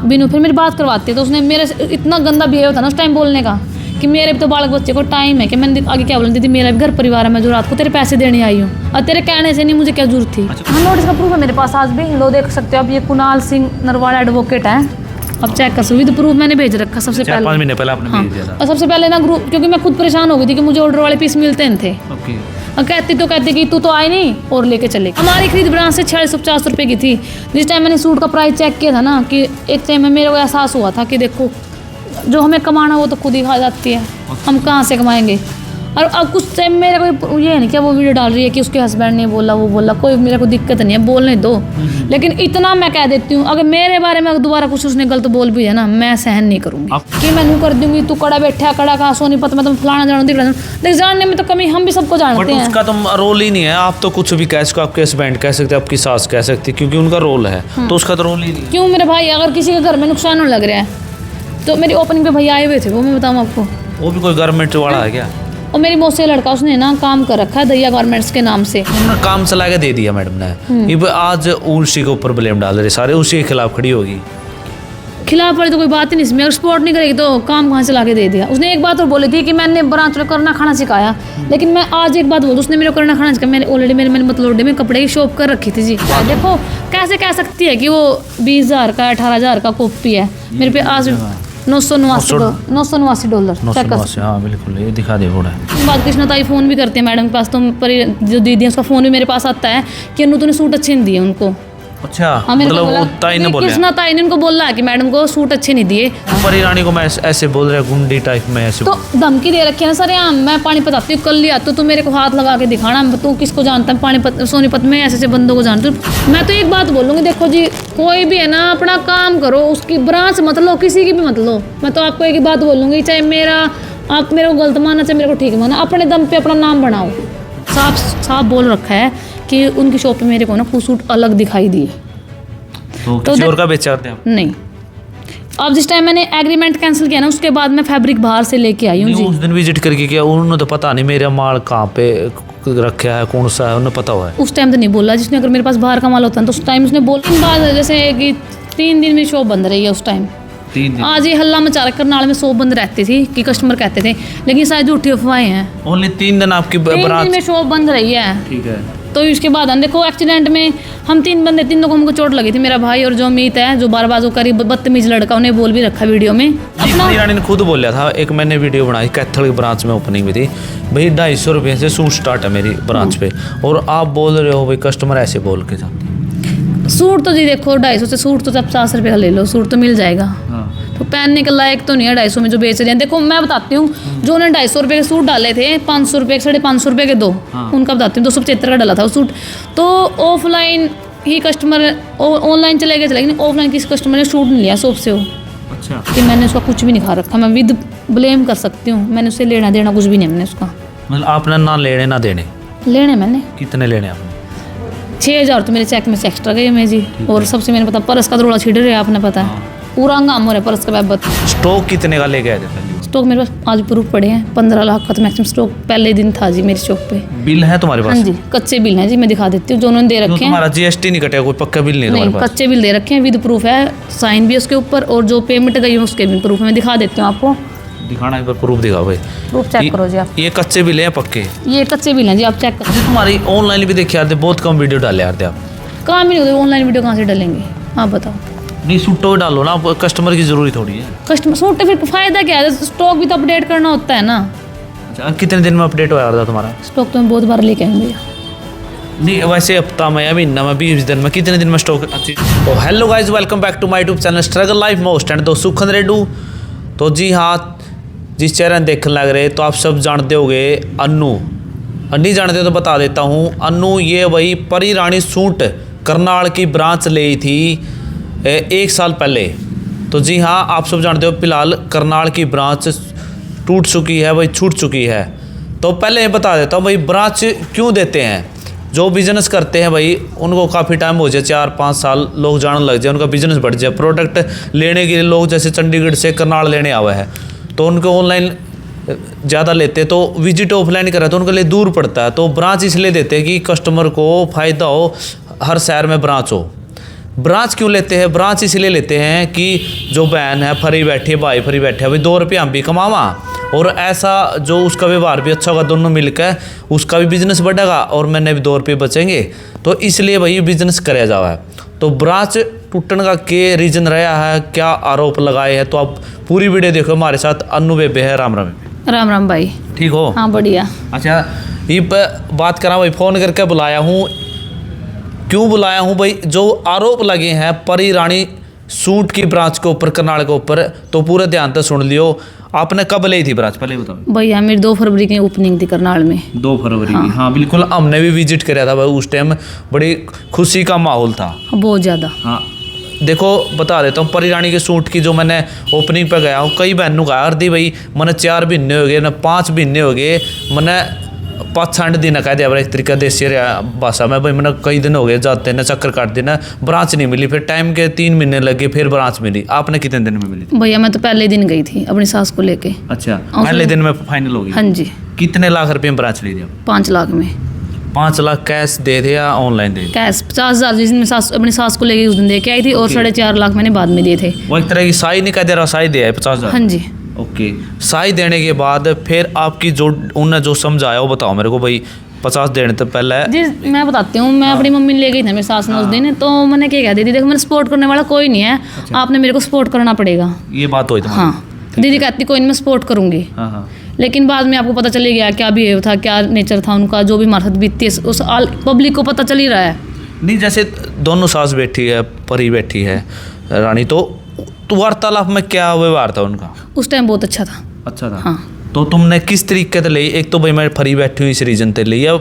बिनू फिर मेरी बात करवाती है, तो उसने मेरे से इतना गंदा बिहेव था ना उस टाइम बोलने का कि मेरे भी तो बालक बच्चे को टाइम है कि मैंने आगे क्या बोला, दीदी मेरा भी घर परिवार है, मैं जो रात को तेरे पैसे देने आई हूँ और तेरे कहने से नहीं, मुझे क्या जरूरत थी। हाँ, नोटिस का प्रूफ है मेरे पास आज भी, लो देख सकते हो आप, ये कुणाल सिंह नरवाड़ा एडवोकेट है, अब चेक कर सकते विद प्रूफ मैंने भेज रखा सबसे पहले 5 महीने पहले आपने भेज दिया था। और सबसे पहले ना ग्रुप, क्योंकि मैं खुद परेशान हो गई थी कि मुझे ऑर्डर वाले पीस मिलते नहीं थे। ओके। और कहती कि तू तो आई नहीं और लेके चले। हमारी खरीद ब्रांच से 4650 रुपये की थी। जिस टाइम मैंने सूट का प्राइस चेक किया था ना, कि एक टाइम में मेरे को एहसास हुआ था कि देखो जो हमें कमाना वो तो खुद ही खा जाती है, हम कहाँ से कमाएंगे। और अब कुछ टाइम मेरे को ये नहीं क्या वो वीडियो डाल रही है कि उसके हस्बैंड ने बोला वो बोला, कोई मेरे को दिक्कत नहीं है, बोलने दो। लेकिन इतना मैं कह देती हूँ, अगर मेरे बारे में दोबारा कुछ उसने गलत बोल भी है ना, मैं सहन नहीं करूँगी कि मैं नहीं कर दूंगी, तू कड़ा बैठा कड़ा कहा सोनीपत में, तुम फलाना जानो दिखला जानो। लेकिन जानने में तो कमी हम भी सबको जानते हैं। उसका तो रोल ही नहीं है, आप तो कुछ भी कह सकते हो, आपके हस्बैंड कह सकते, आपकी सास कह सकती, क्योंकि उनका रोल है, तो उसका तो रोल ही नहीं। क्यों मेरे भाई, अगर किसी के घर में नुकसान होने लग रहा है तो मेरी ओपनिंग पे भैया आए हुए थे, वो मैं बताऊँ आपको, वो भी कोई गारमेंट वाला है क्या? और मेरी मौसी का लड़का, उसने ना काम कर रखा है दैया गारमेंट्स के नाम से। उन्होंने काम चला के दे दिया मैडम ने, ये आज उसी के ऊपर ब्लेम डाल रहे सारे, उसी के खिलाफ खड़ी होगी। खिलाफ वाली तो कोई बात ही नहीं इसमें, अगर सपोर्ट नहीं करेगी तो काम कहाँ से ला के दे दिया। उसने एक बात और बोली थी कि मैंने ब्रांच में करना खाना सिखाया, लेकिन मैं आज एक बात बोलूँ, उसने मेरे को करना खाना सिखाया। मैंने ऑलरेडी मैंने मतलब में कपड़े की शॉप कर रखी थी जी। देखो कैसे कह सकती है कि वो 20,000 का 18,000 का कॉपी है, मेरे पे आज $989। हाँ बिल्कुल, ये दिखा दे थोड़ा। बात कृष्णा ताई फ़ोन भी करते हैं मैडम के पास, तो जो दीदी है उसका फ़ोन भी मेरे पास आता है कि अनु तूने सूट अच्छे नहीं दिए उनको। अच्छा, हाँ, मतलब वो ताई ने बोला, कृष्णा ताई ने उनको बोला कि मैडम को सूट अच्छे नहीं दिए। परी रानी को मैं ऐसे बोल रहा, गुंडी टाइप में ऐसे, तो धमकी दे रखी है ना सर। यहाँ मैं पानी बताती हूँ, कल लिया तो तू मेरे को हाथ लगा के दिखाना, तू किसको जानता है पानीपत सोनीपत में ऐसे बंदों को जानती हूँ। मैं तो एक बात बोलूँगी, देखो जी कोई भी है ना अपना काम करो, उसकी ब्रांच मत लो, किसी की भी मत लो। मैं तो आपको एक ही बात बोलूँगी, चाहे आप मेरे को गलत माना चाहे मेरे को ठीक माना, अपने दम पे अपना नाम बनाओ। साफ बोल रखा है कि उनकी शॉप पे मेरे को ना कुछ सूट अलग दिखाई दिए, तो किसी और का बेचा थे आप? नहीं। अब जिस टाइम मैंने एग्रीमेंट कैंसिल किया ना, उसके बाद मैं फैब्रिक बाहर से लेके आई हूँ जी। उस दिन विजिट करके किया, उन्होंने तो पता नहीं मेरा माल कहाँ पे रखा है, कौन सा है, उन्हें पता हुआ है? उस टाइम तो नहीं बोला, जिसने अगर मेरे पास बाहर का माल होता है तो उस टाइम उसने बोला। बाद जैसे कि 3 दिन मेरी शॉप बंद रही है उस टाइम। 3 दिन आज ये हल्ला मचा रखा, करनाल में शॉप बंद रहती थी कि कस्टमर कहते थे, लेकिन शायद झूठी अफवाहें हैं। ओनली 3 दिन आपकी 3 दिन में शॉप बंद रही है। ठीक है। तो इसके बाद हम देखो एक्सीडेंट में हम 3 बंदे, 3 लोगों को चोट लगी थी, मेरा भाई और जो अमित है जो बारबाजो करी बदतमीज लड़का, उन्हें बोल भी रखा वीडियो में। अपना रानी ने खुद बोला था, एक मैंने वीडियो बनाई कैथल की ब्रांच में ओपनिंग में थी, भाई 250 रुपये से सूट स्टार्ट है मेरी ब्रांच पे, और आप बोल रहे हो भाई कस्टमर ऐसे बोल के जाते हैं। सूट तो जी देखो 250 से सूट तो 50 रुपये का ले लो, सूट तो मिल जाएगा। तो पहनने के लायक तो नहीं है 250 में जो बेच रहे हैं। देखो मैं बताती हूँ, जो उन्होंने 250 रुपये के सूट डाले थे, 500 रुपये 550 रुपये के 2, उनका बताती हूँ 275 का डाला था वो सूट। तो ऑफलाइन ही कस्टमर, ऑनलाइन चले गए, लेकिन ऑफलाइन किसी कस्टमर ने सूट नहीं लिया शॉप से वो। अच्छा। कि मैंने उसका कुछ भी नहीं खा रखा, मैं विद ब्लेम कर सकती हूँ, मैंने उससे लेना देना कुछ भी नहीं मैंने उसका। मतलब आपने ना लेने ना देने? लेने मैंने कितने लेने आपने? 6,000 तो मेरे चेक में से एक्स्ट्रा गए मैं जी। और सबसे मैंने पता पर्स का रोड़ा छिड़ रहा है, आपने पता है पूरा हंगाम हो रहा है पर्स का बैबत। स्टॉक कितने का लेके आए थे पहले? स्टॉक मेरे पास आज प्रूफ पड़े हैं, 15 लाख का तो मैक्सिमम स्टॉक पहले दिन था जी मेरी शॉप पे। बिल है तुम्हारे पास? हाँ जी, कच्चे बिल हैं जी, मैं दिखा देती हूँ जो उन्होंने दे रखे हैं। तुम्हारा जीएसटी नहीं कटेगा, कोई पक्का बिल नहीं नहीं, तुम्हारे पास? कच्चे बिल दे रखे हैं, विद प्रूफ है, साइन भी उसके ऊपर, और जो पेमेंट गई है उसके भी प्रूफ है। मैं दिखा देती हूँ आपको, दिखाना एक बार प्रूफ दिखाओ भाई। प्रूफ चेक करो जी आप। ये कच्चे बिल हैं पक्के? ये कच्चे बिल हैं जी, आप चेक करो। तुम्हारी ऑनलाइन भी देखी आते, बहुत कम वीडियो डाले आते आप। काम ही नहीं होता, ऑनलाइन वीडियो कहाँ से डालेंगे आप बताओ? नहीं सूटों पे डालो ना, कस्टमर की जरूरी थोड़ी है। कस्टमर सूट फिर फायदा क्या है, स्टॉक भी तो अपडेट करना होता है ना। अच्छा, कितने दिन में अपडेट हो था तुम्हारा स्टॉक? तो मैं बहुत बार लेके आऊँ भैया। नहीं वैसे हफ्ता में या महीना में 20 दिन में कितने दिन में स्टॉक अच्छी? तो hello guys, welcome back to my YouTube channel struggle life most and दो सुखन रेडू। तो जी हाँ, जिस चेहरे देखने लग रहे तो आप सब जानते होंगे अन्नू। नहीं जानते तो बता देता हूँ, अन्नू ये वही परी रानी सूट करनाल की ब्रांच ली थी 1 साल पहले। तो जी हाँ, आप सब जानते हो फिलहाल करनाल की ब्रांच टूट चुकी है, वही छूट चुकी है। तो पहले ये बता देता हूँ भाई ब्रांच क्यों देते हैं। जो बिजनेस करते हैं भाई उनको काफ़ी टाइम हो जाए, 4-5 साल लोग जानने लग जाए, उनका बिजनेस बढ़ जाए, प्रोडक्ट लेने के लिए लोग जैसे चंडीगढ़ से करनाल लेने आवे है तो उनको ऑनलाइन ज़्यादा लेते, तो विजिट ऑफलाइन करा तो उनके लिए दूर पड़ता है। तो ब्रांच इसलिए देते हैं कि कस्टमर को फ़ायदा हो, हर शहर में ब्रांच हो। ब्रांच क्यों लेते हैं? ब्रांच इसलिए लेते हैं कि जो बहन है फरी बैठी है, भाई फरी बैठे, अभी 2 रुपये हम भी कमावा और ऐसा जो उसका व्यवहार भी अच्छा होगा, दोनों मिलकर उसका भी बिजनेस बढ़ेगा और मैंने भी 2 रुपये बचेंगे। तो इसलिए भाई बिजनेस कराया जावा है। तो ब्रांच टूटने का क्या रीज़न रहा है, क्या आरोप लगाए हैं, तो आप पूरी वीडियो देखो। हमारे साथ अन्नू बेबे है। राम राम। राम राम भाई। ठीक हो? हाँ बढ़िया। अच्छा, ये बात करा भाई, फ़ोन करके बुलाया हूँ। क्यों बुलाया हूँ भाई? जो आरोप लगे हैं परी रानी सूट की ब्रांच के ऊपर, करनाल के ऊपर, तो पूरे ध्यान से सुन लियो। आपने कब ली थी ब्रांच, पहले बताओ भैया? मेरी 2 फरवरी की ओपनिंग थी करनाल में। 2 फरवरी की? हाँ बिल्कुल, हमने भी विजिट कराया था भाई। उस टाइम बड़ी खुशी का माहौल था, बहुत ज़्यादा। हाँ देखो बता देता हूँ, परी रानी के सूट की जो मैंने ओपनिंग पे गया हूँ, कई बहनों का अर्दी भाई मैंने 4 महीने हो गए ना 5 महीने हो गए, मैंने 5-6 दिन कह दिया एक तरीका देसी भाषा में भाई, मैंने कई दिन हो गए जाते ना, चक्कर काट देना, ब्रांच नहीं मिली। फिर टाइम के 3 महीने लगे, फिर ब्रांच मिली। आपने कितने दिन में मिली? भैया मैं तो पहले दिन गई थी अपनी सास को लेके। अच्छा, पहले दिन में फाइनल हो गई? हाँ जी। कितने लाख रुपए में ब्रांच ली थी? 5 लाख में। 5 लाख कैश दे दे या ऑनलाइन दे? कैश 50,000 जिस दिन मैं अपनी सास को लेके उस दिन दे के आई थी, और 4.5 लाख मैंने बाद में दिए थे। वो एक तरह की साई नहीं कह दे रहा, साई दिया है 50,000? हाँ जी। ओके, साई देने के बाद फिर आपकी जो उन्होंने जो समझाया वो बताओ मेरे को भाई। 50 देने तो पहले जी मैं बताती हूँ। मैं अपनी मम्मी ले गई थी मेरी सास ने उस दिन, तो मैंने क्या कह दी थी, देखो मैंने सपोर्ट करने वाला कोई नहीं है। अच्छा। आपने मेरे को सपोर्ट करना पड़ेगा। ये बात हुई तुम्हारी? हाँ। दीदी कहती कोई नहीं, मैं सपोर्ट करूँगी। हाँ हाँ। लेकिन बाद में आपको पता चल गया क्या बिहेव था, क्या नेचर था उनका, जो भी हमारे साथ बीतती है उस पब्लिक को पता चल ही रहा है। नहीं, जैसे दोनों सास बैठी है, परी बैठी है रानी, तो वार्तालाप में क्या व्यवहार था उनका? उस टाइम बहुत अच्छा था। अच्छा था? हाँ। तो तुमने किस तरीके से ली? एक तो भाई मैं फरी बैठी हूँ इस रीजन से ली, या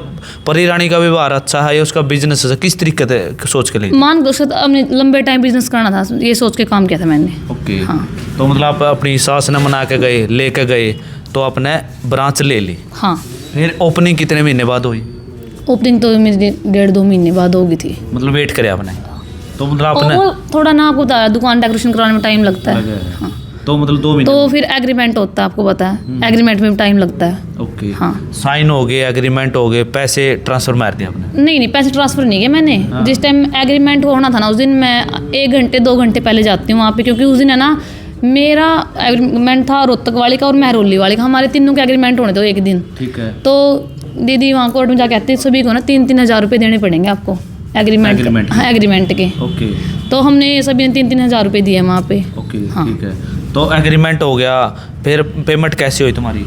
परी रानी का व्यवहार अच्छा है या उसका बिजनेस है, किस तरीके से सोच के ली? मान के अपने लंबे टाइम बिजनेस करना था, ये सोच के काम किया था मैंने। ओके। हाँ। तो मतलब आप अपनी सास ने मना के गए, लेके गए, तो आपने ब्रांच ले ली। हाँ। फिर ओपनिंग कितने महीने बाद हुई? ओपनिंग तो मेरी 1.5-2 महीने बाद होगी थी। मतलब वेट करे आपने? तो मतलब आपने और थोड़ा ना, आपको बताया दुकान डेकोरेशन कराने में टाइम लगता है। हाँ। तो मतलब 2 महीने? तो फिर एग्रीमेंट होता है, आपको पता है, एग्रीमेंट में टाइम लगता है। ओके। हाँ। साइन हो गए, एग्रीमेंट हो गए, पैसे ट्रांसफर मार दिए आपने? नहीं पैसे ट्रांसफर नहीं किए मैंने। हाँ। जिस टाइम एग्रीमेंट होना था ना, उस दिन मैं 1 घंटे 2 घंटे पहले जाती हूँ वहाँ पे, क्योंकि उस दिन है ना मेरा एग्रीमेंट था रोहतक वाली का और महरौली वाली का, हमारे तीनों के एग्रीमेंट होने थे एक दिन। ठीक है। तो दीदी वहाँ कोर्ट में जाके कहती सभी को ना 3-3 हज़ार रुपये देने पड़ेंगे आपको एग्रीमेंट। हाँ, एग्रीमेंट के। ओके। तो हमने सभी ने 3-3 हज़ार रुपये दिए वहाँ पे। ओके। हाँ। ठीक है। तो एग्रीमेंट हो गया, फिर पेमेंट कैसे हुई तुम्हारी,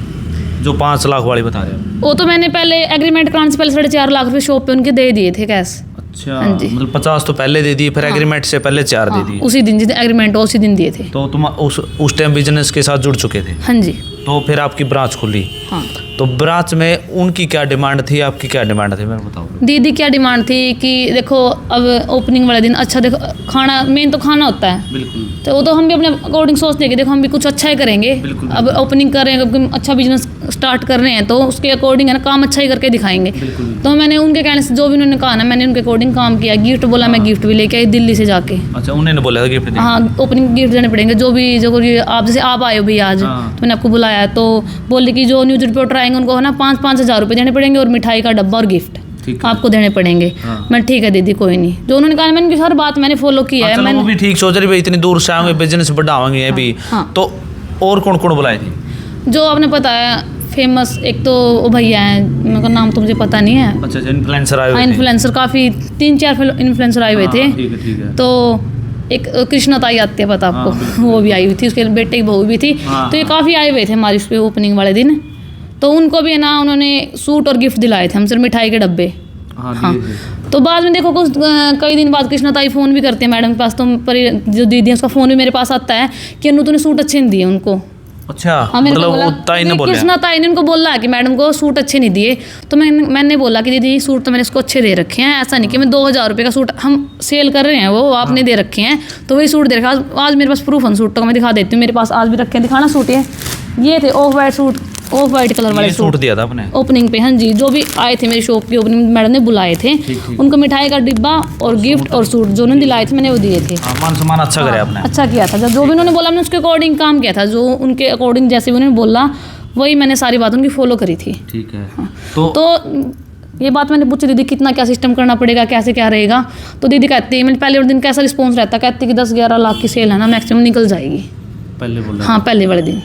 जो 5 लाख वाली बता रहे हो? वो तो मैंने पहले एग्रीमेंट कराने से पहले 4.5 लाख रुपये शॉप पे उनके दे दिए थे कैश। अच्छा, हाँ जी। मतलब 50 तो पहले दे दी, फिर एग्रीमेंट से पहले 4 दे दी? उसी दिन जिस एग्रीमेंट हो उसी दिन दिए थे। तो तुम उस टाइम बिजनेस के साथ जुड़ चुके थे? हाँ जी। तो फिर आपकी ब्रांच खुली। हाँ। तो ब्रांच में उनकी क्या डिमांड थी, आपकी क्या डिमांड थी, मेरे को बताओ। दीदी क्या डिमांड थी कि देखो अब ओपनिंग वाले दिन अच्छा, देखो खाना मेन तो खाना होता है। बिल्कुल। तो वो तो हम भी अपने अकॉर्डिंग सोचते हैं कि देखो हम भी कुछ अच्छा ही करेंगे। बिल्कुल। अब ओपनिंग कर रहे हैं, अब अच्छा बिजनेस स्टार्ट कर रहे हैं, तो उसके अकॉर्डिंग है ना काम अच्छा ही करके दिखाएंगे। बिल्कुल। तो मैंने उनके कहने से जो भी उन्होंने कहा ना, मैंने उनके अकॉर्डिंग काम किया। गिफ्ट बोला, मैं गिफ्ट भी लेके आई दिल्ली से जाके। अच्छा, उन्होंने बोला था गिफ्ट? हाँ, ओपनिंग गिफ्ट देने पड़ेंगे। जो भी जो आप जैसे आप आए हो भैया आज, हाँ। तो मैंने आपको बुलाया है, तो बोले कि जो न्यूज रिपोर्टर आएंगे उनको है ना 5-5 हज़ार रुपये देने पड़ेंगे और मिठाई का डब्बा और गिफ्ट ठीक है। आपको देने पड़ेंगे। हाँ। मैं ठीक है दीदी कोई नहीं, जो उन्होंने कहा मैंने हर बात मैंने फॉलो किया है। चलो, वो मैंने भी ठीक सोच रही भाई, इतनी दूर से आएंगे, बिजनेस बढ़ावाएंगे ये भी। हाँ। तो और कौन कौन बुलाए थे? जो आपने बताया फेमस, एक तो वो भैया हैं, उनका नाम तो मुझे पता नहीं है। अच्छा, इन्फ्लुएंसर आए हाँ, हुए थे? इन्फ्लुएंसर काफ़ी 3-4 इन्फ्लुएंसर आए हुए थे। हाँ, ठीक है, ठीक है। तो एक कृष्णा ताई आती है, पता आपको? हाँ, वो भी आई हुई थी, उसके बेटे की बहू भी थी। हाँ, तो ये काफ़ी आए हुए थे हमारी उस पर ओपनिंग वाले दिन। तो उनको भी है ना उन्होंने सूट और गिफ्ट दिलाए थे हमसे, मिठाई के डब्बे। हाँ, हाँ। दिए थे। तो बाद में देखो कुछ कई दिन बाद कृष्णा ताई फ़ोन भी करते हैं मैडम के पास, तो जो दीदी है उसका फ़ोन भी मेरे पास आता है कि अनु तूने सूट अच्छे नहीं दिए उनको। अच्छा, हाँ, मेरे को मतलब बोला, वो ताई ने बोला? कृष्णा ताई ने उनको बोला है कि मैडम को सूट अच्छे नहीं दिए। तो मैंने बोला कि दीदी सूट तो मैंने इसको अच्छे दे रखे हैं, ऐसा नहीं कि मैं 2,000 रुपये का सूट हम सेल कर रहे हैं, वो आपने दे रखे हैं, तो वही सूट दे रखा। आज मेरे पास प्रूफ है सूट का, मैं दिखा देती हूँ, मेरे पास आज भी रखे हैं, दिखाना सूट ये थे of white suit, of white colour वाले ये सूट दिया था आपने ओपनिंग पे। हाँ जी, जो भी आए थे मेरी शॉप की ओपनिंग मैडम ने बुलाए थे, ठीक। उनको मिठाई का डिब्बा और गिफ्ट और सूट जो उन्होंने दिलाए थे मैंने वो दिए थे। हाँ, मान सम्मान अच्छा करे आपने। अच्छा किया था, जो भी उन्होंने बोला मैंने उसके अकॉर्डिंग काम किया था, जो उनके अकॉर्डिंग जैसे भी उन्होंने बोला वही मैंने सारी बात उनकी फॉलो करी थी। ठीक है। तो ये बात मैंने पूछी दीदी कितना क्या सिस्टम करना पड़ेगा, कैसे क्या रहेगा। तो दीदी कहती है, मैंने पहले दिन कैसा रिस्पॉन्स रहता, कहती कि 10-11 लाख की सेल है ना मैक्सिमम निकल जाएगी पहले बोल रहे हाँ पहले वाले दिन।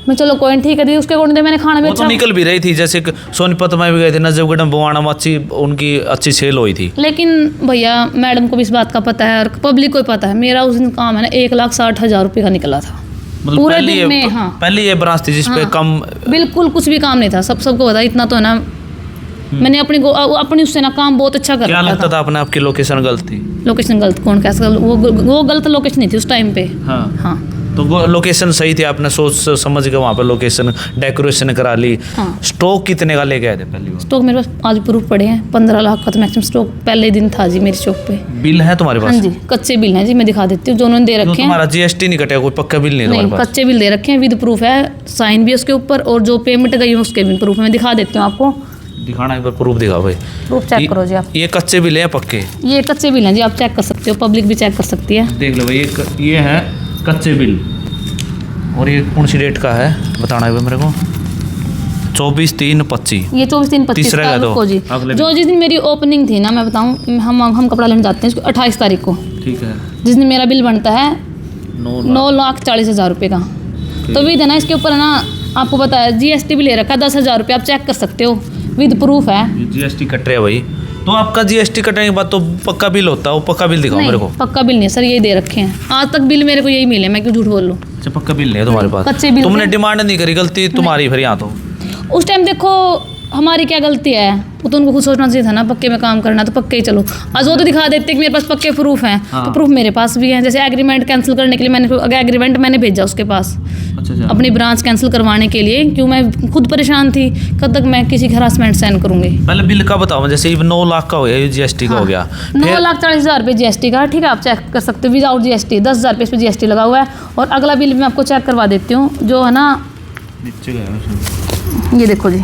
मैं चलो कोई नहीं, ठीक है दीदी। उसके अकॉर्डिंग मैंने खाना भी वो तो अच्छा, निकल भी रही थी, जैसे कि सोनीपत में भी गए थे, नजफगढ़ में, बुवाना में उनकी अच्छी सेल हुई थी। लेकिन भैया मैडम को भी इस बात का पता है और पब्लिक को भी पता है। मेरा उस दिन काम है ना 1,60,000 रुपये का निकला था मतलब पूरे दिन में। हाँ पहले ये ब्रांच थी जिसपे हाँ, कम बिल्कुल कुछ भी काम नहीं था। सबको पता इतना तो है ना। मैंने अपनी उससे ना काम बहुत अच्छा कर क्या रखा लगता था अपने आपकी लोकेशन गलत थी? लोकेशन गलत कौन कैसे वो गलत लोकेशन नहीं थी उस टाइम पे। हाँ हाँ तो वो लोकेशन सही थी, आपने सोच समझ के वहाँ पे लोकेशन डेकोरेशन करा ली। हाँ स्टॉक कितने का लेके आए थे पहली बार? स्टॉक मेरे पास आज प्रूफ पड़े हैं 15 लाख का तो मैक्सिमम स्टॉक पहले दिन था जी मेरी शॉप पे। बिल है तुम्हारे पास? हाँ जी कच्चे बिल हैं जी, मैं दिखा देती हूँ जो उन्होंने दे तो रखे हैं। तुम्हारा जीएसटी नहीं कटेगा, कोई पक्का बिल नहीं है नहीं तुम्हारे पास? कच्चे बिल दे रखे हैं विद प्रूफ है, साइन भी है उसके ऊपर और जो पेमेंट गई है उसके भी प्रूफ है। मैं दिखा देती हूँ आपको, दिखाना एक बार, प्रूफ दिखाओ भाई। प्रूफ चेक करो जी आप। ये कच्चे बिल है पक्के? ये कच्चे बिल हैं जी, आप चेक कर सकते हो, पब्लिक भी चेक कर सकती है। देख लो भाई, ये है कच्चे बिल। और ये कौन सी डेट का है बताना है भाई मेरे को? 24/3/25। ये 24/3/25 तीसरा का का तो रुको जी। अगले जो जिस दिन मेरी ओपनिंग थी ना, मैं बताऊं, हम कपड़ा लेने जाते हैं इसको 28 तारीख को। ठीक है। जिस दिन मेरा बिल बनता है 9 9,40,000 रुपये का। तो विद है ना इसके ऊपर है ना, आपको पता है जीएसटी भी ले रखा है 10,000 रुपये, आप चेक कर सकते हो, विद प्रूफ है। जीएसटी कट रहा है भाई, तो आपका जीएसटी कटने के बाद तो पक्का बिल होता है, वो पक्का बिल दिखाओ मेरे को। पक्का बिल नहीं है सर, यही दे रखे हैं आज तक बिल मेरे को यही मिले, मैं क्यों झूठ बोल लूँ। अच्छा पक्का बिल नहीं है तुम्हारे पास? कच्चे बिल तुमने थे। डिमांड नहीं करी, गलती तुम्हारी फिर यहाँ तो। उस टाइम देखो हमारी क्या गलती है, वो तो उनको खुद सोचना चाहिए था ना, पक्के में काम करना तो पक्के ही चलो। आज वो तो दिखा देते कि मेरे पास पक्के प्रूफ हैं। हाँ। तो प्रूफ मेरे पास भी है, जैसे एग्रीमेंट कैंसिल करने के लिए मैंने एग्रीमेंट मैंने भेजा उसके पास अच्छा अपनी ब्रांच कैंसिल करवाने के लिए, क्यों मैं खुद परेशान थी, कब तक मैं किसी की हरासमेंट सहन करूंगी। पहले बिल का बताओ, जैसे 9 लाख का हो गया, जीएसटी का हो गया, 9,40,000 रुपये जीएसटी का, ठीक है आप चेक कर सकते हो विदाउट जीएसटी। 10,000 रुपये इस पर जीएसटी लगा हुआ है। और अगला बिल मैं आपको चेक करवा देती हूँ, जो है ना नीचे गया। ये देखो जी,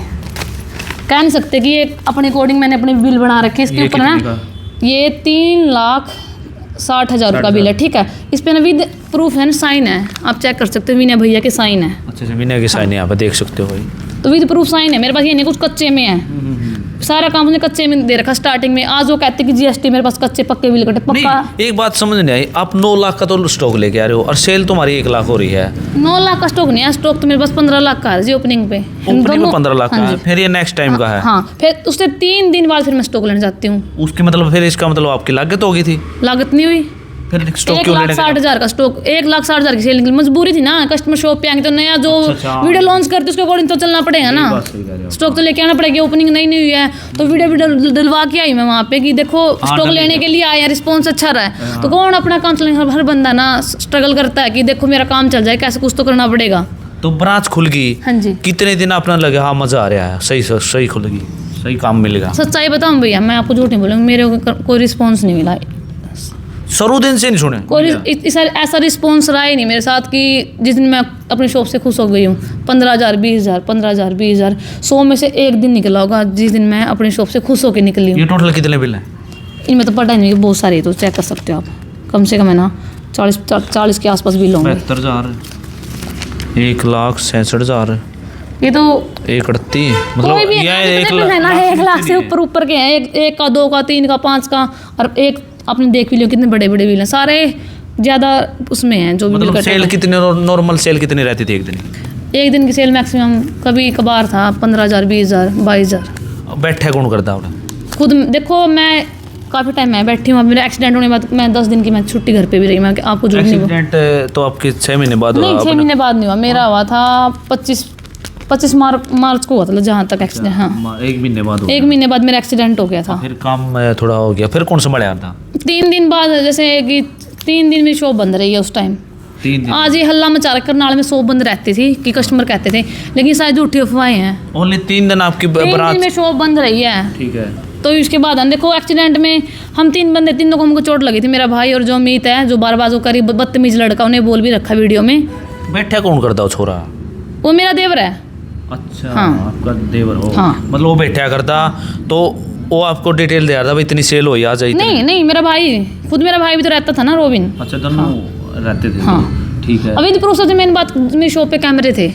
कह नहीं सकते कि ये अपने अकॉर्डिंग मैंने अपने बिल बना रखे हैं। इसके ये ऊपर कितने ना का? ये 3,60,000 का बिल है, ठीक है। इस पे ना विद प्रूफ है ना, साइन है, आप चेक कर सकते हो, विनय भैया के साइन है। अच्छा विनय की साइन यहाँ पे देख सकते हो भाई। तो विद प्रूफ साइन है मेरे पास, ये नहीं कुछ कच्चे में है। सारा काम उसने कच्चे में दे रखा स्टार्टिंग में। आज वो कहते कि जीएसटी मेरे पास कच्चे पक्के बिल कटे पक्का। नहीं, एक बात समझ नहीं आई, आप 9 लाख का तो स्टॉक लेके आ रहे हो और सेल तुम्हारी 1 लाख हो रही है। 9 लाख का स्टॉक नहीं है, स्टॉक तो मेरे पास 15 लाख का है जी ओपनिंग पे। ओपनिंग में 15 लाख का हाँ है, जी। फिर ये नेक्स्ट टाइम का है। हाँ फिर उससे 3 दिन बाद फिर मैं स्टॉक लेने जाती हूँ। उसके मतलब फिर इसका मतलब आपकी लागत होगी थी, लागत नहीं हुई। फिर स्टॉक 1,60,000 क्यों लेने गए? का स्टॉक, 1,60,000 की सेल निकली, मजबूरी थी ना, कस्टमर शॉप पे आएंगे तो नया जो अच्छा। वीडियो लॉन्च करते उसके अकॉर्डिंग तो चलना पड़ेगा ना। स्टॉक तो लेके आना पड़ेगा, ओपनिंग नहीं हुई है तो वीडियो दिलवा के आई मैं वहाँ पे कि देखो स्टॉक लेने के लिए आया, रिस्पॉन्स अच्छा रहा है। तो कौन अपना काम चलेगा, हर बंदा ना स्ट्रगल करता है कि देखो मेरा काम चल जाए, कैसे कुछ तो करना पड़ेगा। तो ब्रांच खुल गई, हाँ जी कितने दिन अपना लगे? हाँ मजा आ रहा है, सही खुल गई, सही काम मिलेगा। सच्चाई बताऊँ भैया, मैं आपको झूठ नहीं बोलूँगी, मेरे को कोई रिस्पॉन्स नहीं मिला, शुरू दिन से नहीं सुने कोई ऐसा रिस्पॉन्स रहा ही नहीं मेरे साथ कि जिस दिन मैं अपनी शॉप से खुश हो गई हूँ। 15,000 20,000 15,000 20,000 100 में से एक दिन निकला होगा जिस दिन मैं अपनी शॉप से खुश होकर निकली हूँ। ये टोटल कितने बिल हैं? इनमें तो पता नहीं, बहुत सारे तो चेक कर सकते हो आप, कम से कम है ना 40 के आसपास बिल होंगे। 72,000, 1,67,000, ये तो 1,38, कोई मतलब भी ये 1 है ना, 1 लाख से ऊपर के हैं, एक का, 2 का, 3 का, 5 का, और एक आपने देख भी लियो कितने बड़े बड़े बिल हैं, सारे ज़्यादा उसमें हैं जो भी बिल मतलब कटे सेल हैं। कितनी, नॉर्मल सेल कितनी रहती थी एक दिन? एक दिन की सेल मैक्सिमम कभी कभार था 15,000 20,000 22,000। बैठे कौन करता है? खुद देखो मैं काफ़ी टाइम मैं बैठी हूँ, अब मेरा एक्सीडेंट होने के बाद मैं 10 दिन की मैं छुट्टी घर पे भी रही, मैं आपको जो नहीं एक्सीडेंट तो आपके 6 महीने बाद हुआ? नहीं 6 महीने बाद नहीं हुआ, मेरा हुआ था 25 मार्च को हुआ था जहाँ तक एक्सीडेंट। हाँ 1 महीने बाद हुआ। 1 महीने बाद मेरा एक्सीडेंट हो गया था। फिर काम थोड़ा हो गया, फिर कौन संभाला था? 3 दिन बाद, जैसे कि 3 दिन में शॉप बंद रही है उस टाइम। 3 दिन आज ये हल्ला मचा रखा, करनाल में शॉप बंद रहती थी कि कस्टमर कहते थे, लेकिन शायद झूठी अफवाहें हैं। ओनली 3 दिन आपकी 3 दिन ब्रांच? में शॉप बंद रही है। ठीक है। तो इसके बाद हम देखो एक्सीडेंट में हम 3 बंदे, तीनों को हमको चोट लगी थी, मेरा भाई और जो अमित है जो बारबाजो करी बदतमीज लड़का, उन्हें बोल भी रखा वीडियो में। बैठा कौन करता हो छोरा? वो मेरा देवर है। अच्छा हाँ। आपका देवर हो? हाँ। मतलब वो बैठा करता, तो वो आपको डिटेल दे रहा था भाई इतनी सेल हुई आज इतनी? नहीं मेरा भाई, खुद मेरा भाई भी तो रहता था ना, रोबिन। अच्छा दोनों रहते थे? हाँ। ठीक है। अभी तो प्रूफ सबसे मेन बात, मेरी शॉप पे कैमरे थे।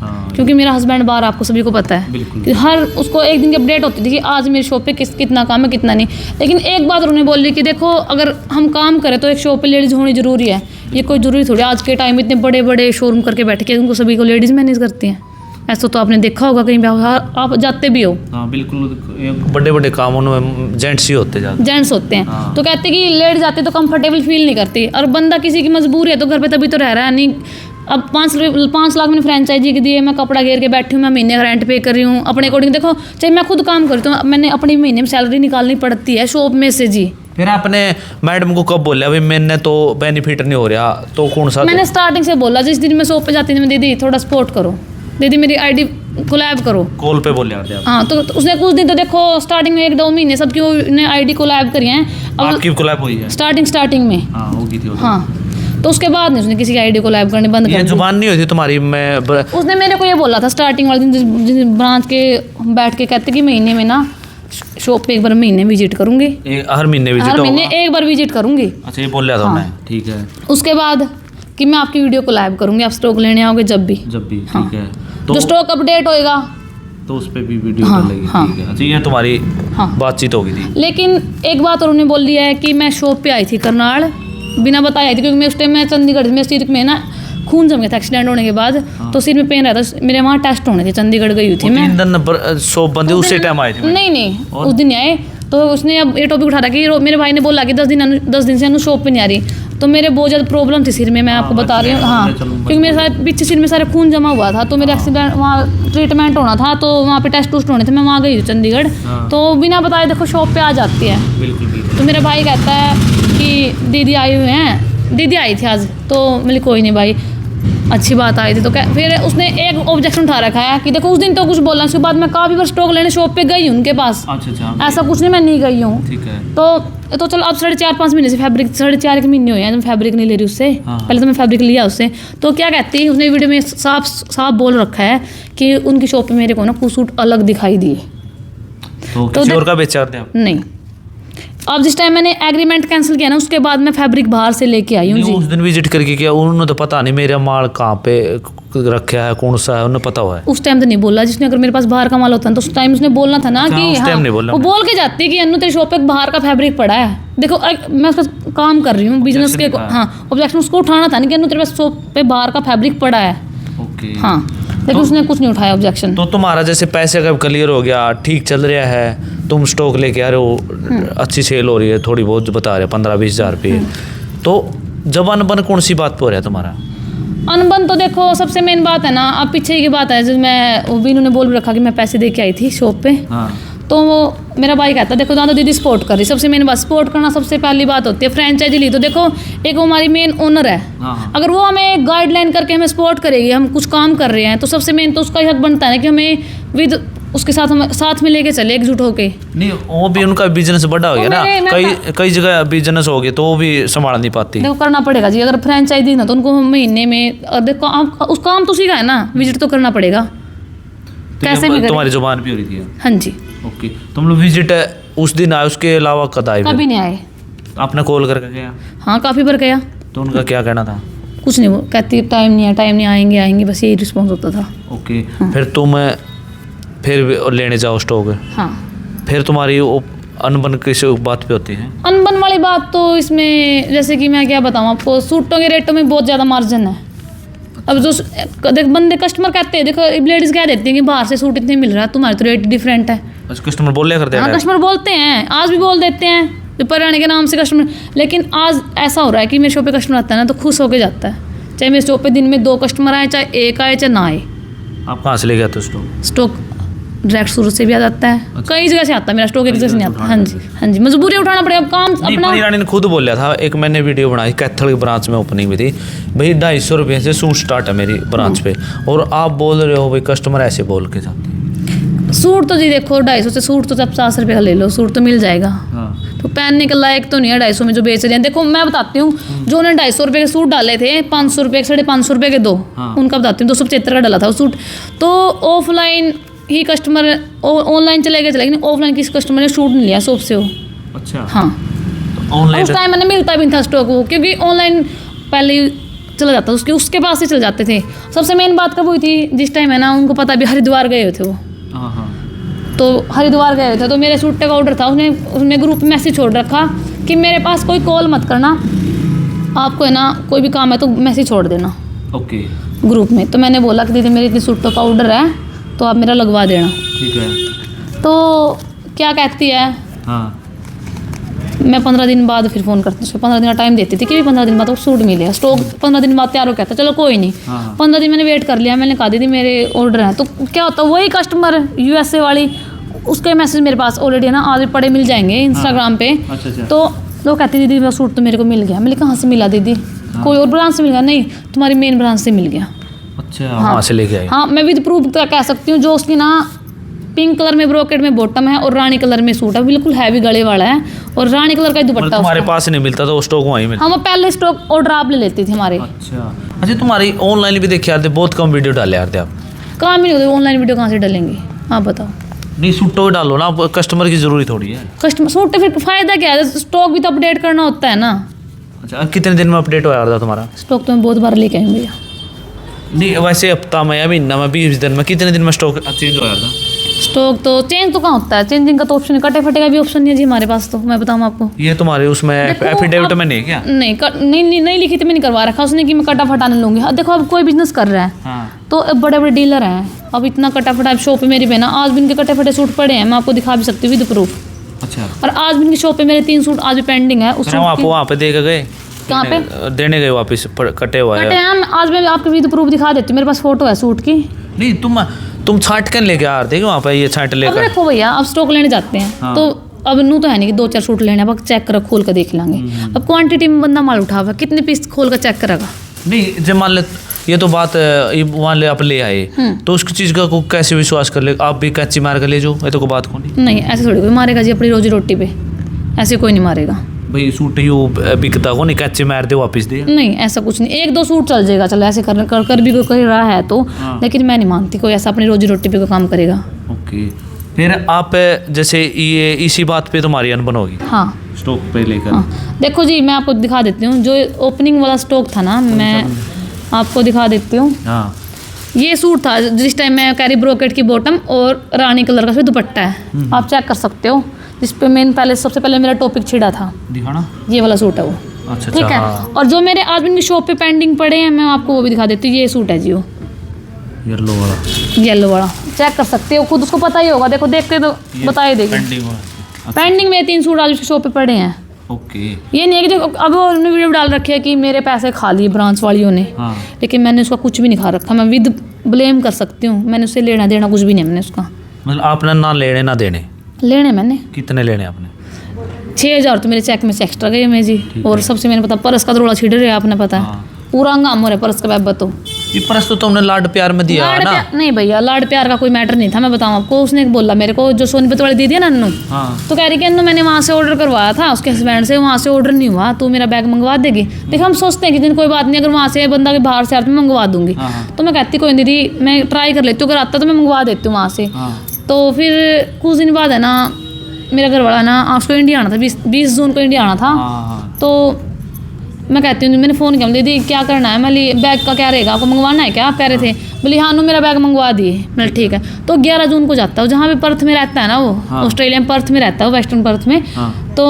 हाँ क्योंकि मेरा हस्बैंड बाहर, आपको सभी को पता है बिल्कुल। कि हर उसको एक दिन की अपडेट होती थी कि आज मेरी शॉप पे कितना काम है कितना नहीं। लेकिन एक बात उन्होंने बोली कि देखो अगर हम काम करें तो एक शॉप पे लेडीज़ होनी ज़रूरी है। ये कोई ज़रूरी थोड़ी, आज के टाइम में इतने बड़े बड़े शोरूम करके बैठ के उनको सभी को लेडीज़ मैनेज करती हैं। ऐसा तो आपने देखा होगा कहीं पे, आप जाते भी हो। हाँ बिल्कुल, बड़े बड़े कामों में जेंट्स ही होते ज़्यादा, जेंट्स होते हैं। हाँ। तो कहते कि लेडीज आते तो कंफर्टेबल फील नहीं करती, और बंदा किसी की मजबूरी है तो घर पे तभी तो रह रहा है। नहीं, अब 5 लाख मैंने फ्रेंचाइजी की दी है, मैं कपड़ा घेर के बैठी हूँ, मैं महीने का रेंट पे कर रही हूँ अपने अकॉर्डिंग। देखो चाहे मैं खुद काम करती हूँ, मैंने अपनी महीने में सैलरी निकालनी पड़ती है शॉप में से जी। फिर आपने मैडम को कब बोला भाई मैंने तो बेनिफिट नहीं हो रहा, तो कौन सा? मैंने स्टार्टिंग से बोला, जिस दिन मैं शॉप पे जाती थी, दीदी थोड़ा सपोर्ट करो, दीदी मेरी आईडी कोलैब करो। कॉल पे बोले आते आप? हाँ, तो उसने कुछ दिन तो देखो स्टार्टिंग में 1-2 महीने सबकी उसने आईडी कोलैब करी हैं। अब आपकी कोलैब हुई है? स्टार्टिंग में हाँ होगी थी। हाँ, तो उसके बाद नहीं उसने किसी की आईडी कोलैब करनी बंद कर ये दी। जुबान नहीं होती तुम्हारी? मैं उसने मेरे को ये बोला था स्टार्टिंग वाले दिन, जिस ब्रांच के बैठ के कहते कि महीने में ना शॉप पे एक बार महीने विजिट करूंगी, हर महीने विजिट हर होगा? महीने एक बार विजिट करूंगी। अच्छा ये बोल रहा था हाँ। मैं, ठीक है। उसके बाद कि मैं आपकी वीडियो कोलैब करूंगी, आप स्टॉक लेने आओगे जब भी, जब भी, हाँ। ठीक है। जो स्टॉक अपडेट होएगा तो उस पे भी वीडियो हाँ, डलेगी, हाँ। ठीक है। अच्छा ये तुम्हारी हाँ। बातचीत होगी थी। लेकिन एक बात और उन्होंने बोल दिया है कि मैं शॉप पे आई थी करनाल, बिना बताई आई थी, क्योंकि मैं उस टाइम मैं चंडीगढ़ में सिर में ना खून जम गया था एक्सीडेंट होने के बाद। तो सिर में पेन रहता, मेरे वहाँ टेस्ट होने थे, चंडीगढ़ गई हुई थी मैं। 3 दिन शॉप बंद है, उसी टाइम आए थे? नहीं और? उस दिन नहीं आए। तो उसने अब ये टॉपिक उठाया कि मेरे भाई ने बोला कि 10 दिन से अनु शॉप पे नहीं आ रही। तो मेरे बहुत ज़्यादा प्रॉब्लम थी सिर में, मैं आपको बता रही हूँ। हाँ, क्योंकि मेरे साथ पीछे सिर में सारे खून जमा हुआ था, तो मेरे एक्सीडेंट वहाँ ट्रीटमेंट होना था, तो वहाँ पे टेस्ट टूस्ट होने थे, मैं वहाँ गई थी चंडीगढ़। तो बिना बताए देखो शॉप पे आ जाती है। बिल्कुल बिल्कुल। तो मेरा भाई कहता है कि दीदी आई हुई हैं, दीदी आई थी आज। तो मैंने कोई नहीं भाई, अच्छी बात आई थी। तो फिर उसने एक ऑब्जेक्शन उठा रखा है कि देखो उस दिन तो कुछ बोला, उसके बाद मैं काफ़ी बार स्टॉक लेने शॉप पे गई हूँ उनके पास। अच्छा, ऐसा कुछ नहीं मैं नहीं गई हूँ, ठीक है। तो चलो अब 4.5 महीने से फैब्रिक, 4.5 महीने हुए हैं जब फैब्रिक नहीं ले रही उससे। हाँ। पहले तो मैं फैब्रिक लिया उससे। तो क्या कहती है उसने वीडियो में साफ बोल रखा है कि उनकी शॉप पे मेरे को ना कुछ सूट अलग दिखाई दिए। तो किसी और का बेचा थे आप? नहीं, अब जिस टाइम मैंने एग्रीमेंट कैंसिल किया ना, उसके बाद मैं फैब्रिक बाहर से लेके आई हूँ जी। उस दिन विजिट करके किया, उन्होंने तो पता नहीं मेरा माल कहाँ पे रखा है, कौन सा है, उन्हें पता हुआ है? उस टाइम तो नहीं बोला, जिसने अगर मेरे पास बाहर का माल होता ना तो उस टाइम उसने बोलना था ना। अच्छा, कि उस टाइम नहीं बोलना वो बोल के जाती कि अन्नू तेरी शॉप पे बाहर का फैब्रिक पड़ा है। देखो मैं उस पर काम कर रही हूँ बिजनेस के। हाँ, ऑब्जेक्शन उसको उठाना था ना कि अन्नू तेरे पास शॉप पे बाहर का फैब्रिक पड़ा है। ओके। हाँ, लेकिन उसने कुछ नहीं उठाया ऑब्जेक्शन। तो तुम्हारा जैसे पैसे का क्लियर हो गया, ठीक चल रहा है, तुम स्टॉक लेके आ रहे हो, अच्छी सेल हो रही है, थोड़ी बहुत बता रहे हो 15-20 हज़ार रुपये, तो जब अनबन कौन सी बात पे हो रहा है तुम्हारा? अनबन तो देखो सबसे मेन बात है ना, अब पीछे की बात है, जब मैं वो भी इन्होंने बोल भी रखा कि मैं पैसे दे के आई थी शॉप पे। हाँ। तो वो मेरा भाई कहता देखो ना, तो दीदी सपोर्ट कर रही, सबसे मेन बात सपोर्ट करना सबसे पहली बात होती है। फ्रेंचाइजी ली तो देखो एक वो हमारी मेन ओनर है। हाँ। अगर वो हमें गाइडलाइन करके हमें सपोर्ट करेगी, हम कुछ काम कर रहे हैं, तो सबसे मेन तो उसका ही हक बनता है कि हमें विद उसके साथ हम साथ में लेके चले एकजुट होके। नहीं वो भी उनका बिजनेस बड़ा हो गया ना, कई जगह बिजनेस हो गया तो वो भी संभाल नहीं पाती। देखो करना पड़ेगा जी, अगर फ्रेंचाइजी ना तो उनको महीने में देखो उस काम तो उसी का है ना, विजिट तो करना पड़ेगा कैसे भी। तुम्हारी जुबान भी हो रही थी? हाँ जी। ओके, तुम लोग विजिट उस दिन आए, उसके अलावा कद आए? कभी नहीं आए। आपने कॉल करके गया? हाँ, काफ़ी बार गया। तो उनका क्या कहना था? कुछ नहीं, वो कहती टाइम नहीं है, टाइम नहीं, आएंगे, बस यही रिस्पॉन्स होता था। ओके। फिर तुम फिर लेने जाओ स्टॉक। हाँ। फिर तुम्हारी वो अनबन किस बात पे होती है? अनबन वाली बात तो इसमें जैसे कि मैं क्या बताऊँ आपको, सूटों के रेटों में बहुत ज़्यादा मार्जिन है। अब जो देख बंदे कस्टमर कहते हैं, देखो लेडीज़ कह देती हैं कि बाहर से सूट इतने मिल रहा है, तुम्हारे तो रेट डिफरेंट है। अच्छा, कस्टमर बोले करते हैं? हाँ, कस्टमर बोलते हैं, आज भी बोल देते हैं परियाणे के नाम से कस्टमर। लेकिन आज ऐसा हो रहा है कि मेरे शॉप पे कस्टमर आता है ना तो खुश होकर जाता है, चाहे मेरे शॉप पे दिन में 2 कस्टमर आए, चाहे 1 आए, चाहे ना आए। आप कहाँ से ले गए थे स्टॉक? स्टॉक डायरेक्ट सूरत से भी आ जाता है। अच्छा। कई जगह से आता है मेरा स्टॉक, एक जगह से नहीं आता। हाँ जी, हाँ जी, मजबूरी उठाना पड़ेगा अब काम अपना। परियाणी ने खुद बोला था, एक मैंने वीडियो बनाई, कैथल की ब्रांच में ओपनिंग में थी भाई, 250 रुपये से सूट स्टार्ट है मेरी ब्रांच पे, और आप बोल रहे हो भाई कस्टमर ऐसे बोल के जाते हैं। सूट तो जी देखो 250 से सूट तो 50 रुपये का ले लो, सूट तो मिल जाएगा। हाँ। तो पहनने के लायक तो नहीं है 250 में जो बेच रहे हैं। देखो मैं बताती हूँ, जो उन्होंने 250 रुपये के सूट डाले थे, 500 रुपये, 550 रुपये के 2, हाँ। उनका बताती हूँ 275 का डाला था वो सूट। तो ऑफलाइन ही कस्टमर, ऑनलाइन चले गए, लेकिन ऑफलाइन किसी कस्टमर ने सूट नहीं लिया शॉप से वो। अच्छा। हाँ, ऑनलाइन उस टाइम मैंने मिलता भी नहीं था स्टॉक वो, क्योंकि ऑनलाइन पहले चला जाता, उसके पास से चले जाते थे। सबसे मेन बात कब हुई थी, जिस टाइम है ना उनको पता भी हरिद्वार गए हुए थे वो, तो हरिद्वार गए थे तो मेरे सूट का ऑर्डर था, उसने ग्रुप में मैसेज छोड़ रखा कि मेरे पास कोई कॉल मत करना, आपको है ना कोई भी काम है तो मैसेज छोड़ देना ओके ग्रुप में। तो मैंने बोला कि दीदी मेरे इतने सूटों का ऑर्डर है तो आप मेरा लगवा देना। ठीक है। तो क्या कहती है, हाँ मैं 15 दिन बाद फिर फ़ोन करती उसको, 15 दिन का टाइम देती थी कि 15 दिन बाद तो सूट मिलेगा, स्टॉक 15 दिन बाद तैयार हो गया था, चलो कोई नहीं। हाँ। 15 दिन मैंने वेट कर लिया, मैंने कहा दीदी मेरे ऑर्डर हैं, तो क्या होता वही कस्टमर USA वाली, उसके मैसेज मेरे पास ऑलरेडी है ना आज पड़े मिल जाएंगे इंस्टाग्राम पे। अच्छा। तो वो कहती दीदी मेरा सूट तो मेरे को मिल गया। मैंने कहाँ से मिला दीदी, कोई और ब्रांच से मिल गया? नहीं, तुम्हारी मेन ब्रांच से मिल गया। अच्छा वहाँ से लेके आए। हाँ, मैं विद प्रूफ कह सकती हूँ, जो उसकी ना पिंक कलर में ब्रोकेट में बॉटम है और रानी कलर में सूट है, बिल्कुल हैवी गले वाला है और रानी कलर का ही दुपट्टा। तुम्हारे पास नहीं मिलता तो स्टॉक वहीं मिलता? हाँ, वो पहले स्टॉक ऑर्डर आप ले लेती थी हमारे। अच्छा तुम्हारी ऑनलाइन भी देखी यार, बहुत कम वीडियो डाले यार थे आप। काम ही नहीं होते, ऑनलाइन वीडियो कहाँ से डालेंगे आप बताओ? नहीं सूटों पे डालो ना, कस्टमर की जरूरी थोड़ी है। कस्टमर सूट फिर फायदा क्या है, स्टॉक भी तो अपडेट करना होता है ना। अच्छा कितने दिन में अपडेट हो था तुम्हारा स्टॉक तो मैं बहुत बार लेके आई हूँ भैया। नहीं वैसे हफ्ता में या महीना में 20 दिन में कितने दिन में स्टॉक चेंज हो जाता? स्टॉक तो चेंज तो कहाँ होता है, चेंजिंग का तो ऑप्शन है, कटे फटे का भी ऑप्शन नहीं है जी हमारे पास। तो मैं बताऊँ आपको, ये तुम्हारे उसमें एफिडेविट में नहीं है क्या? नहीं लिखी थी, मैं नहीं करवा रखा उसने कि मैं कटा फटाने लूँगी। अब देखो अब कोई बिजनेस कर रहा है हाँ। तो अब बड़े बड़े डीलर हैं, अब इतना कटा फटा शॉप पे मेरी पे ना आज भी इनके कटे फटे सूट पड़े हैं, मैं आपको दिखा भी सकती हूँ विद प्रूफ। अच्छा। और आज भी इनकी शॉप पे मेरे 3 सूट आज भी पेंडिंग है। उस वहाँ पे दे के गए कहाँ पे देने गए वापस कटे हुआ कटे है? हैं, आज मैं आपको विद प्रूफ दिखा देती हूँ, मेरे पास फोटो है सूट की। नहीं तुम छाट कर लेके आ रहे थे वहाँ पे, ये छाट अब लेकर? देखो भैया, अब स्टॉक लेने जाते हैं हाँ। तो अब नू तो है नहीं कि 2-4 सूट लेने, अब चेक कर खोल कर देख लेंगे। अब क्वांटिटी में बंदा माल उठा हुआ, कितने पीस खोल कर चेक करेगा? नहीं जब मान ले ये तो बात मान ले आप ले आए तो उसकी चीज़ का को कैसे विश्वास कर ले? आप भी कच्ची मार कर ले जो, ये तो कोई बात कौन नहीं, ऐसे थोड़ी कोई मारेगा जी अपनी रोजी रोटी पे, ऐसे कोई नहीं मारेगा भाई। सूट यो बिकता को नहीं, कच्चे मार दे वापस दे? नहीं, ऐसा कुछ नहीं, 1-2 सूट चल जाएगा, चलो ऐसे कर भी कोई कर रहा है तो। हाँ। लेकिन मैं नहीं मानती कोई ऐसा अपनी रोजी रोटी पे कोई काम करेगा। ओके फिर आप जैसे ये इसी बात पे तुम्हारी अनबन होगी? हाँ स्टॉक पे लेकर? हाँ, देखो जी मैं आपको दिखा देती हूँ, जो ओपनिंग वाला स्टॉक था ना, मैं आपको दिखा देती हूँ। हाँ ये सूट था जिस टाइम मैं कह रही ब्रोकेट की बॉटम और रानी कलर का उसमें दुपट्टा है, आप चेक कर सकते हो। जिस पे सबसे पहले मेरा टॉपिक छिड़ा था, दिखाना, ये वाला सूट है वो। अच्छा ठीक है। हाँ। और जो मेरे आज भी शॉप पे पेंडिंग पड़े हैं, मैं आपको वो भी दिखा देती हूँ। ये सूट है जी, वो येलो वाला चेक कर सकते हो, खुद उसको पता ही होगा, देखो देख के तो बता ही देगी। पेंडिंग में 3 सूट आज उसके शॉप पे पड़े हैं। ओके। ये नहीं है कि जो अब उन्होंने वीडियो डाल रखी है कि मेरे पैसे खा लिए ब्रांच वालियों ने। हाँ। लेकिन मैंने उसका कुछ भी नहीं खा रखा, मैं विद ब्लेम कर सकती हूँ, मैंने उससे लेना देना कुछ भी नहीं, मैंने उसका मतलब आपने ना लेने ना देने? लेने मैंने कितने लेने आपने? 6,000 तो मेरे चेक में से एक्स्ट्रा गए मैं जी। और सबसे मैंने पता पर्स का थोड़ा छिड़ रहा, आपने पता है पूरा अंगाम हो रहा है पर्स का बैब। तो ये पर्स तो तुमने लाड प्यार में दिया ना? नहीं भैया, लाड प्यार का कोई मैटर नहीं था, मैं बताऊँ आपको। उसने बोला मेरे को, जो सोनीपत वाली दीदी है ना अन्नू, तो कह रही कि अन्नू मैंने वहाँ से ऑर्डर करवाया था उसके हस्बैंड से, वहाँ से ऑर्डर नहीं हुआ, तो मेरा बैग मंगवा देगी। देखो हम सोचते हैं कि दिन कोई बात नहीं, अगर वहाँ से बंदा के बाहर से आता मैं मंगवा दूंगी। तो मैं कहती कोई दीदी मैं ट्राई कर लेती हूँ, अगर आता तो मैं मंगवा देती हूँ वहाँ से। तो फिर कुछ दिन बाद है ना मेरा घर वाला ना उसको इंडिया आना था, 20 जून को इंडिया आना था। तो मैं कहती हूँ, मैंने फ़ोन किया, दीदी क्या करना है? मैं बैग का क्या रहेगा, आपको मंगवाना है क्या? आप कह रहे थे, बोली हाँ मेरा बैग मंगवा दिए। मैंने ठीक है। तो 11 जून को जाता है, जहाँ पे पर्थ में रहता है ना वो, ऑस्ट्रेलिया में पर्थ में रहता है वो, वेस्टर्न पर्थ में। तो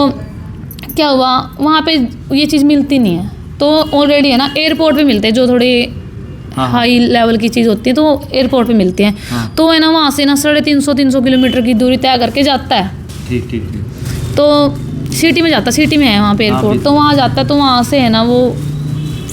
क्या हुआ, वहाँ पे ये चीज़ मिलती नहीं है, तो ऑलरेडी है ना एयरपोर्ट पे मिलते हैं, जो थोड़ी हाई लेवल की चीज़ होती है तो एयरपोर्ट पे मिलती हैं। तो है ना वहाँ से ना 350 किलोमीटर की दूरी तय करके जाता है। ठीक। तो सिटी में जाता, सिटी में है वहाँ पे एयरपोर्ट, तो वहाँ जाता है, तो वहाँ से है ना वो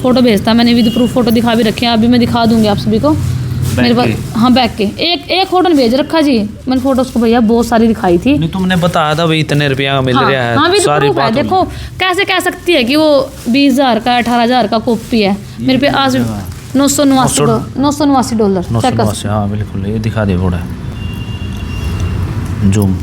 फ़ोटो भेजता है। मैंने विद प्रूफ फ़ोटो दिखा भी रखी है, अभी मैं दिखा दूँगी आप सभी को मेरे पास। हाँ बैग के एक फ़ोटो भेज रखा जी मैंने, फ़ोटो उसको भैया बहुत सारी दिखाई थी। नहीं तुमने बताया था भाई इतने रुपया का मिल रहा है। हाँ विद प्रूफ है, देखो कैसे कह सकती है कि वो 20,000 का 18,000 का कॉपी है, मेरे पे आज $989 चेक कर। हाँ बिल्कुल, ये दिखा दे थोड़ा जूम।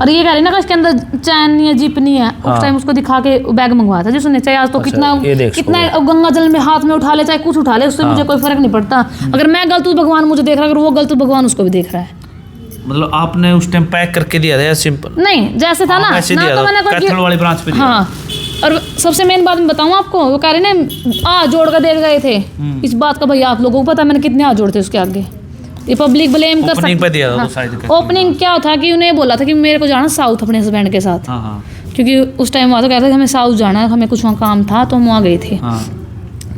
और ये कह रही ना कि इसके अंदर चैन या जिप नहीं है, उस टाइम उसको दिखा के बैग मंगवाया था जिसने। चाहे आज तो कितना गंगा जल में हाथ में उठा ले, चाहे कुछ उठा ले, उससे मुझे कोई फर्क नहीं पड़ता। अगर मैं गलत हूँ भगवान मुझे देख रहा है, अगर वो गलत भगवान उसको भी देख रहा है। मतलब आपने उस टाइम पैक करके दिया था या सिंपल? नहीं, जैसे था ना, वैसे दिया था, कैथल वाली ब्रांच पे दिया। हाँ और सबसे मेन बात मैं बताऊँ आपको, वो कह रहे ना जोड़ कर दे गए थे, इस बात का भैया आप लोगों को पता मैंने कितने जोड़ थे उसके आगे। ये पब्लिक ब्लेम कर ओपनिंग पे दिया था तो शायद करके। ओपनिंग क्या था कि उन्हें बोला था कि मेरे को जाना साउथ अपने हस्बैंड के साथ, हाँ क्योंकि उस टाइम वहाँ तो कहता था हमें साउथ जाना है, हमें कुछ वहाँ काम था तो हम वहाँ गए थे। हाँ।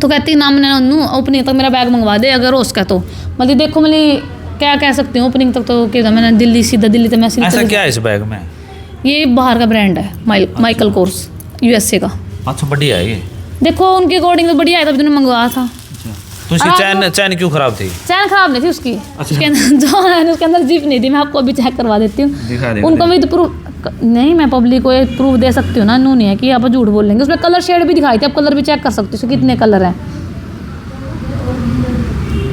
तो कहती ना मैंने उन्होंने ओपनिंग तक मेरा बैग मंगवा दे अगर हो सका तो। मतलब देखो मतलब क्या कह सकती हूँ, ओपनिंग तक तो क्या था, मैंने दिल्ली तो मैं ऐसा क्या है इस बैग में? ये बाहर का ब्रांड है, माइकल कोर्स, यूएसए का। अच्छा बढ़िया है ये। देखो उनके अकॉर्डिंग तो बढ़िया है, तभी तुमने मंगवाया था। तो इसकी चैन क्यों खराब थी? चैन खराब नहीं थी उसकी। अच्छा। उसके अंदर जो है उसके अंदर जिप नहीं थी, मैं आपको अभी चेक करवा देती हूँ। उनको भी तो प्रूफ नहीं, मैं पब्लिक को एक प्रूफ दे सकती हूँ ना, नू नहीं है कि आप झूठ बोलेंगे। उसमें कलर शेड भी दिखाई थी, आप कलर भी चेक कर सकते हो कितने कलर हैं।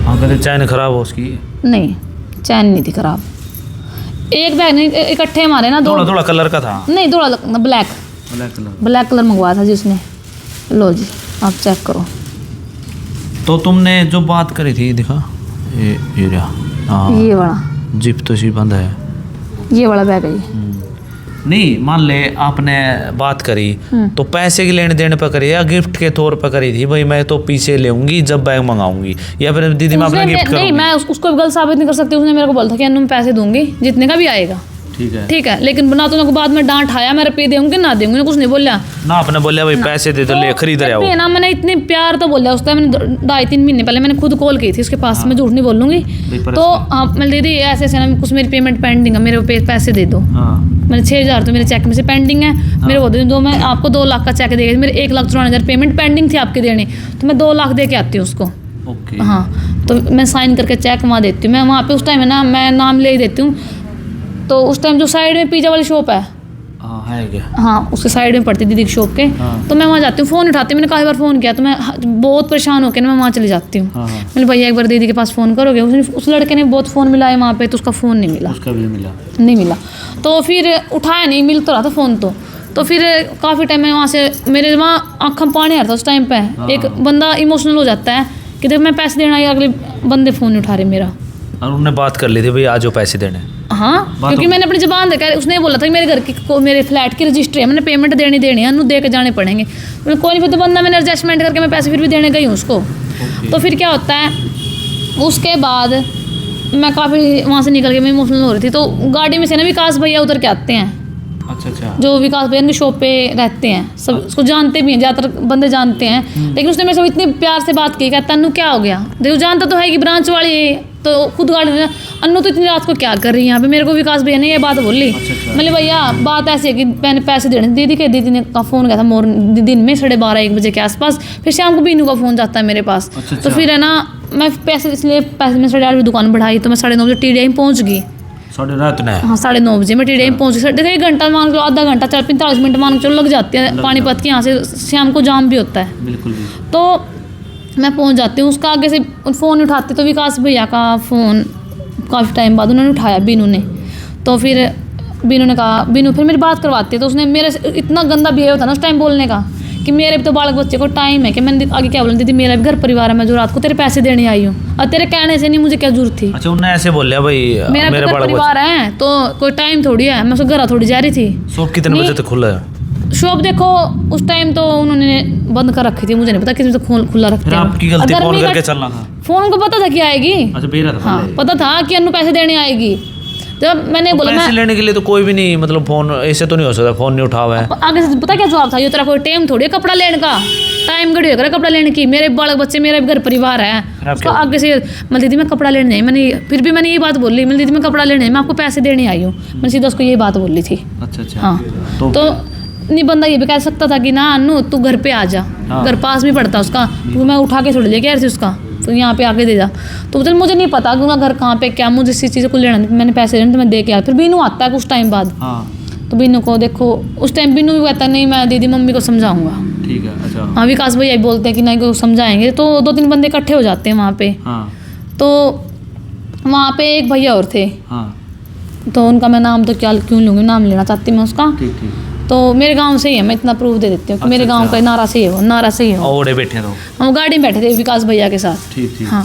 हाँ कहते चैन खराब हो उसकी? नहीं चैन नहीं थी खराब, एक बैग नहीं इकट्ठे मारे ना, थोड़ा थोड़ा कलर का था। नहीं थोड़ा ब्लैक कलर मंगवाया था जिसने। लो जी आप चेक करो। तो तुमने जो बात करी थी दिखा, ये रहा। हाँ ये वाला जिप तो सी बंद है, ये वाला बैग है ये। नहीं मान ले आपने बात करी तो पैसे की लेने देने पर करी या गिफ्ट के तौर पर करी थी, भाई मैं तो पीछे लेऊंगी जब बैग मंगाऊंगी, या फिर दीदी मैं अपना गिफ्ट करूंगी? नहीं मैं उसको गलत साबित नहीं कर सकती। उसने मेरे को बोला था कि अन्नू मैं पैसे दूंगी जितने का भी आएगा। ठीक है, लेकिन ना तो उनको बाद में डांट आया, मैं रुपये दूंगी ना दूंगी, कुछ नहीं बोला ना। आपने बोला भाई पैसे दे दो, ले खरीद रहे हो ना। मैंने इतने प्यार तो बोला उस टाइम, मैंने 2.5-3 महीने पहले मैंने खुद कॉल की थी उसके पास। मैं झूठ नहीं बोलूंगी। तो मैं दीदी ऐसे ऐसे ना कुछ मेरी पेमेंट पेंडिंग है, मेरे पैसे दे दो। मैंने 6,000 तो मेरे चेक में से पेंडिंग है, मेरे को दे दो। मैं आपको 2 लाख का चेक देगा, मेरे 1,94,000 पेमेंट पेंडिंग थी आपके देने, तो मैं 2 लाख दे के आती हूँ उसको। हाँ तो मैं साइन करके चेक वहाँ देती हूँ। मैं वहाँ पे उस टाइम है ना, मैं नाम ले ही देती हूँ। तो उस टाइम जो साइड में पिज़्ज़ा वाली शॉप है क्या? हाँ उसके साइड में पड़ती दीदी की शॉप के। तो मैं वहाँ जाती हूँ, फ़ोन उठाती हूँ। मैंने काफ़ी बार फ़ोन किया तो मैं बहुत परेशान होकर ना मैं वहाँ चली जाती हूँ। मैंने भैया एक बार दीदी के पास फ़ोन करोगे? उस लड़के ने बहुत फ़ोन मिलाए वहाँ पे, तो उसका फ़ोन नहीं मिला। उसका भी नहीं मिला। तो फिर उठाया नहीं, मिल तो रहा था फ़ोन। तो फिर काफ़ी टाइम में वहाँ से मेरे वहाँ आँखों में पानी आ रहा था उस टाइम पर। एक बंदा इमोशनल हो जाता है कि देख मैं पैसे देना या अगले बंदे फ़ोन नहीं उठा रहे मेरा। और उन्होंने बात कर ली थी भाई आज जो पैसे देने? हाँ क्योंकि मैंने अपनी ज़बान देखा, उसने बोला था कि मेरे घर की मेरे फ्लैट की रजिस्ट्री है, मैंने पेमेंट देनी है, अन्नू दे के जाने पड़ेंगे। मैंने कोई नहीं, फिर तो बंदा मैंने एडजस्टमेंट करके मैं पैसे फिर भी देने गई हूँ उसको। तो फिर क्या होता है, उसके बाद मैं काफ़ी वहाँ से निकल के मैं इमोशनल हो रही थी। तो गाड़ी में से ना विकास भैया उतर के आते हैं। अच्छा। जो विकास भैया उनकी शॉप पे रहते हैं, सब उसको जानते भी हैं, ज़्यादातर बंदे जानते हैं। लेकिन उसने मेरे से इतनी प्यार से बात की, कहता अन्नू क्या हो गया, देखो जानता तो है कि ब्रांच वाली है, तो खुद गाड़ी में अन्नू तो इतनी रात को क्या कर रही है यहाँ पे। मेरे को विकास भैया ने ये बात बोली। मैंने भैया बात ऐसी है कि मैंने पैसे देने, दीदी ने का फ़ोन गया था दिन में 12:30-1 बजे के आसपास। फिर शाम को बीनू का फ़ोन जाता है मेरे पास। तो फिर है ना मैं पैसे इसलिए मैं 8:30 बजे दुकान बढ़ाई, तो मैं 9:30 बजे TDI पहुँच गई। हाँ 9:30 बजे मैं TDI में पहुँच गई। देखो 1 घंटा मान लो, आधा घंटा 45 मिनट मान चलो लग जाती है पानीपत की। यहाँ से शाम को जाम भी होता है। बिल्कुल। तो मैं पहुँच जाती हूँ, उसका आगे से फ़ोन उठाती तो विकास भैया का फ़ोन काफ़ी टाइम बाद उन्होंने उठाया, बीनू ने। तो फिर बीनू ने कहा, बीनू फिर मेरी बात करवाती है। तो उसने मेरे से इतना गंदा बिहेव था ना उस टाइम बोलने का कि मेरे भी तो बालक बच्चे को टाइम है कि मैंने आगे क्या बोला, दीदी मेरा भी घर परिवार है, मैं जो रात को तेरे पैसे देने आई हूँ और तेरे कहने से नहीं मुझे क्या जरूरत थी। अच्छा उन्होंने ऐसे बोल लिया भाई मेरा भी घर परिवार है तो कोई टाइम थोड़ी है, मैं उसको घर थोड़ी जा रही थी। शॉप कितने बजे तक खुला है? शॉप देखो उस टाइम तो उन्होंने बंद कर रखी थी, मुझे नहीं पता किस से खुला रखते हैं। आपकी गलती, फोन करके चलना था। फोन को पता था कि आएगी। अच्छा बेरा था। हाँ पता था कि अन्नू पैसे देने आएगी। जब मैंने बोला पैसे लेने के लिए तो कोई भी नहीं, मतलब फोन ऐसे तो नहीं हो सकता, फोन नहीं उठा हुआ है। आगे से पता क्या जवाब था, ये तेरा कोई टाइम थोड़ी है कपड़ा लेने का, टाइम घड़ी होगा कपड़ा लेने की, मेरे बालक बच्चे मेरा भी घर परिवार है। उसको आगे से मतलब दीदी मैं कपड़ा लेने नहीं, मैंने फिर भी मैंने ये बात बोली, मैंने दीदी मैं कपड़ा लेने नहीं, मैं आपको पैसे देने आई हूँ। मैंने सीधा उसको ये बात बोली थी। अच्छा। हाँ तो नहीं बंदा ये भी कह सकता था कि ना अन्नू तू घर पे आ जा, घर पास भी पड़ता उसका, तो मैं उठा के छोड़ लेके आ रही थी उसका, तो यहाँ पे आके दे जा। तो चल मुझे नहीं पता कि उनका घर कहाँ पे क्या, मुझे इसी चीज़ को लेना, मैंने पैसे लेने तो मैं दे के आ। फिर बीनू आता है कुछ टाइम बाद। तो बीनू को देखो उस टाइम बीनू भी कहता नहीं मैं दीदी मम्मी को समझाऊंगा। ठीक है। अच्छा हाँ विकास भैया भी बोलते हैं कि नहीं को समझाएंगे। तो 2-3 बंदे इकट्ठे हो जाते हैं वहाँ पे। तो वहाँ पे एक भैया और थे। तो उनका मैं नाम तो क्या क्यों लूँगी, नाम लेना चाहती मैं उसका। तो मेरे गांव से ही है, मैं इतना प्रूफ दे देती हूँ कि मेरे गांव का नारा से ही है, वो नारा से ही है। ओड़े बैठे तो हम गाड़ी में बैठे थे विकास भैया के साथ। ठीक। हाँ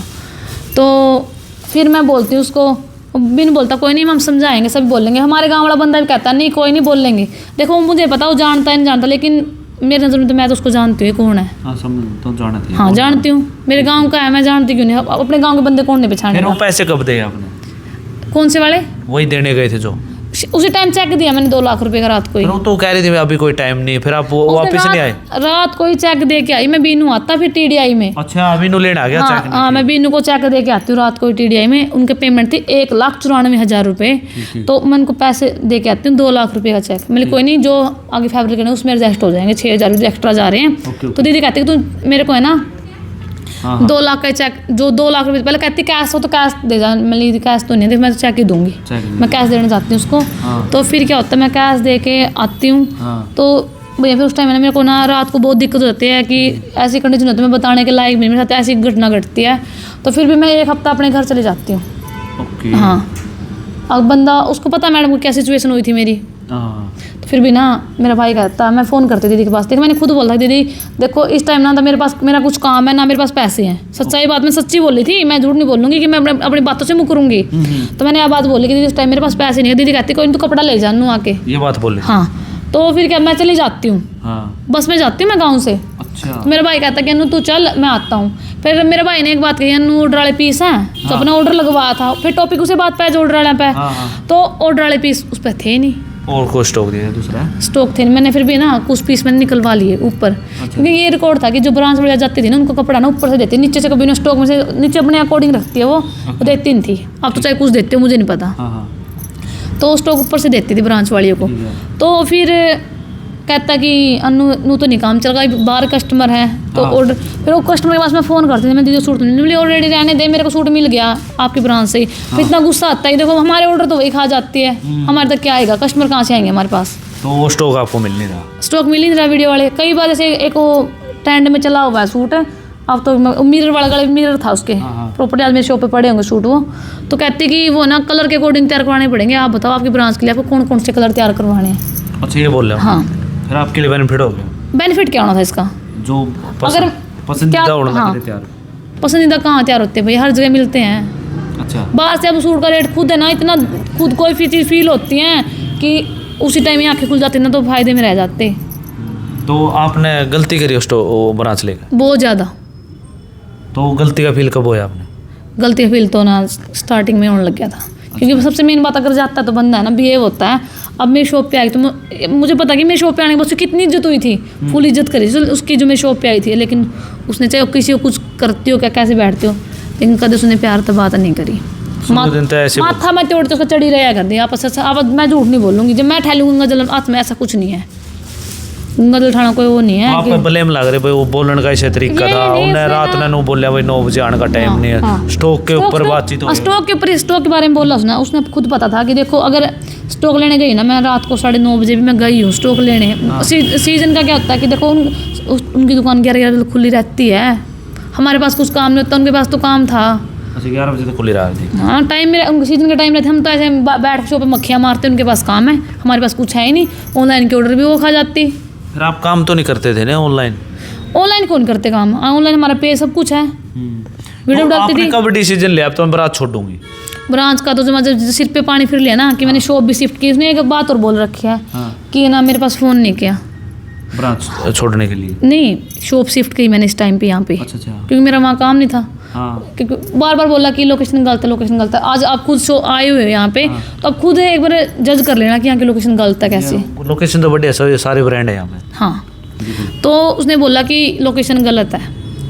तो फिर मैं बोलती हूँ उसको, बिन बोलता कोई नहीं हम समझाएंगे, सब बोल लेंगे। हमारे गांव वाला बंदा भी कहता नहीं कोई नहीं बोल लेंगे। देखो मुझे पता वो जानता है नहीं जानता, लेकिन मेरे नज़र में तो मैं तो उसको जानती हूँ कौन है। हाँ समझ तो जाना थी। हाँ जानती हूँ, मेरे गांव का है, मैं जानती क्यों नहीं, अपने गांव के बंदे कौन नहीं फिर पहचाने। वो पैसे कब दिए आपने? कौन से वाले? वही देने गए थे जो। उसी टाइम चेक दिया मैंने 2 लाख रुपए का रात को ही। फिर वो तो कह रही थी अभी कोई टाइम नहीं, फिर आप वो उसने वापस नहीं आए? रात को ही चेक दे के आई मैं, बीनू आता फिर TDI में। अच्छा अभी नो लेने आ गया हाँ चेक? हाँ, मैं बीनू को चेक दे के आती हूँ रात को ही TDI में। उनके पेमेंट थी 1,94,000 रुपये, तो मैं उनको पैसे दे के आती हूँ 2 लाख रुपये का चेक। मैंने कोई नहीं, जो आगे फैब्रिक है उसमें एडजस्ट हो जाएंगे, 6,000 रुपये एक्स्ट्रा जा रहे हैं। तो दीदी कहती है तू मेरे को है ना 2 लाख का चेक, जो 2 लाख रुपये पहले कहती कैश हो तो कैश दे जा। मैं कैश तो नहीं दे, मैं तो चेक ही दूंगी, मैं कैश देना चाहती हूँ उसको। तो फिर क्या होता है, मैं कैश दे के आती हूँ। तो भैया फिर उस टाइम मेरे को ना रात को बहुत दिक्कत होती है कि ऐसी कंडीशन होती है, मैं बताने के लायक भी, मेरे साथ ऐसी घटना घटती है। तो फिर भी मैं 1 हफ्ता अपने घर चले जाती हूँ। हाँ, अब बंदा उसको पता मैडम को क्या सिचुएशन हुई थी मेरी। तो फिर भी ना मेरा भाई कहता, मैं फ़ोन करती दीदी के पास, देखो मैंने खुद बोला दीदी देखो इस टाइम ना था मेरे पास, मेरा कुछ काम है ना मेरे पास पैसे हैं। सच्चाई बात मैं सच्ची बोली थी, मैं झूठ नहीं बोलूँगी कि मैं अपनी बातों से मुकरूँगी। तो मैंने यह बात बोली कि दीदी इस टाइम मेरे पास पैसे नहीं है। दीदी कहती कोई नहीं, तू कपड़ा ले जानू आके, ये बात बोले? हाँ। तो फिर क्या, मैं चली जाती हूँ, बस में जाती हूँ मैं गाँव से। अच्छा। तो मेरा भाई कहता कि अनु तू चल मैं आता हूँ। फिर मेरे भाई ने एक बात कही, अनु ऑर्डर वाले पीस हैं, तो अपना ऑर्डर लगवाया था। फिर टॉपिक उसे बात पे जो ऑर्डर वाले पे, तो ऑर्डर वाले पीस उस पर थे नहीं, और कोई स्टॉक दिया दूसरा? स्टॉक थे नहीं। मैंने फिर भी ना कुछ पीस मैंने निकलवा लिए ऊपर। क्योंकि ये रिकॉर्ड था कि जो ब्रांच वगैरह जाती थी ना उनको कपड़ा ना ऊपर से देती, नीचे से कभी ना स्टॉक में से नीचे अपने अकॉर्डिंग रखती है वो देती नहीं थी। अब तो चाहे कुछ देते हो मुझे नहीं पता। तो स्टॉक ऊपर से देती थी ब्रांच वालियों को। तो फिर कहता कि अनु तो नहीं काम चल रहा, बाहर कस्टमर है तो ऑर्डर। फिर वो कस्टमर के पास मैं फ़ोन करती थी, मैं दीदी सूट नहीं मिली, ऑलरेडी रहने दे, मेरे को सूट मिल गया आपकी ब्रांच से ही। फिर इतना गुस्सा आता है, देखो हमारे ऑर्डर तो वही खा जाती है, हमारे तक क्या आएगा, कस्टमर कहाँ से आएंगे हमारे पास। तो वो स्टॉक आपको मिल नहीं रहा? स्टॉक मिल ही नहीं रहा वीडियो वाले। कई बार जैसे एक वो ट्रेंड में चला हुआ है सूट, अब तो मिरर वाला गले मिरर था उसके, प्रॉपर्टी आज मेरे शॉप पे पड़े होंगे सूट। वो तो कहते कि वो ना कलर के अकॉर्डिंग तैयार करवाने पड़ेंगे। आप बताओ आपकी ब्रांच के लिए आपको कौन कौन से कलर तैयार करवाने हैं? अच्छा ये बोल रहे हो? हाँ। फिर आपके लिए बेनिफिट हो गया? बेनिफिट क्या होना था इसका? जो अगर पसंदीदा ओढ़ना के लिए तैयार। पसंदीदा कहाँ तैयार होते हैं भाई, हर जगह मिलते हैं। अच्छा। बाहर से अब सूट का रेट खुद है ना इतना, खुद कोई चीज़ फील होती है कि उसी टाइम ही आंखें खुल जाती है ना, तो फायदे में रह जाते। तो आपने गलती करी उस वो ब्रांच लेकर? बहुत ज़्यादा। तो गलती का फील कब होया आपने? गलती का फील तो ना स्टार्टिंग में होने लग गया था। क्योंकि सबसे मेन बात, अगर जाता है तो बंदा है ना बिहेव होता है। अब मेरी शॉप पे आई तो मुझे पता कि मेरी शॉप पे आने के बाद उसकी कितनी इज्जत हुई थी, फुल इज्जत करी उसकी जो मेरी शॉप पे आई थी। लेकिन उसने चाहे किसी को कुछ करती हो क्या, कैसे बैठते हो, लेकिन कभी उसने प्यार तो बात नहीं करी। माथा मैं तोड़ते उसका चढ़ी रहा कर दिया आपस। अब मैं झूठ नहीं बोलूँगी, जब मैं ठहलूंगा जलन हाथ में, ऐसा कुछ नहीं है। गंगा उठाना कोई वो नहीं है। आप पे ब्लेम लग रहे भाई, वो बोलने का ऐसे तरीका था। उन्हें रात ने नो बोलिया भाई 9 बजे आने का टाइम नहीं है। स्टॉक के ऊपर बातचीत हो, स्टॉक के ऊपर, स्टॉक के बारे में बोला उसने खुद पता था कि देखो अगर स्टॉक लेने गई ना, मैं रात को 9:30 बजे भी मैं गई हूँ स्टॉक लेने। सीजन का क्या होता है कि देखो उनकी दुकान 11 बजे खुली रहती है, हमारे पास कुछ काम नहीं होता, उनके पास तो काम था। अच्छा 11 बजे तो खुली रही थी? हाँ टाइम मेरा, उनके सीजन का टाइम रहता है। हम तो ऐसे बैठ के शॉप पे मक्खियाँ मारते, उनके पास काम है, हमारे पास कुछ है ही नहीं। ऑनलाइन के ऑर्डर भी वो खा जाती। फिर आप काम तो नहीं करते थे ना ऑनलाइन? ऑनलाइन कौन करते काम, ऑनलाइन हमारा पे सब कुछ है। वीडियो डालती थी। कब डिसीजन लिया अब तो मैं ब्रांच छोड़ दूंगी? ब्रांच का तो जब सिर पे पानी फिर लिया ना कि मैंने शॉप भी शिफ्ट की। उसने एक बात और बोल रखी है कि ना मेरे पास फ़ोन नहीं किया ब्रांच छोड़ने के लिए। नहीं, शॉप शिफ्ट की मैंने इस टाइम पे यहाँ पे। अच्छा। क्योंकि मेरा वहाँ काम नहीं था। क्योंकि बार बार बोला कि लोकेशन गलत है, लोकेशन गलत है। आज आप खुद आए हुए हो यहाँ पे, तो आप खुद एक बार जज कर लेना कि यहाँ की लोकेशन गलत है कैसे। लोकेशन तो बढ़िया, सारे ब्रांड है यहाँ पे। हाँ, तो उसने बोला कि लोकेशन गलत है,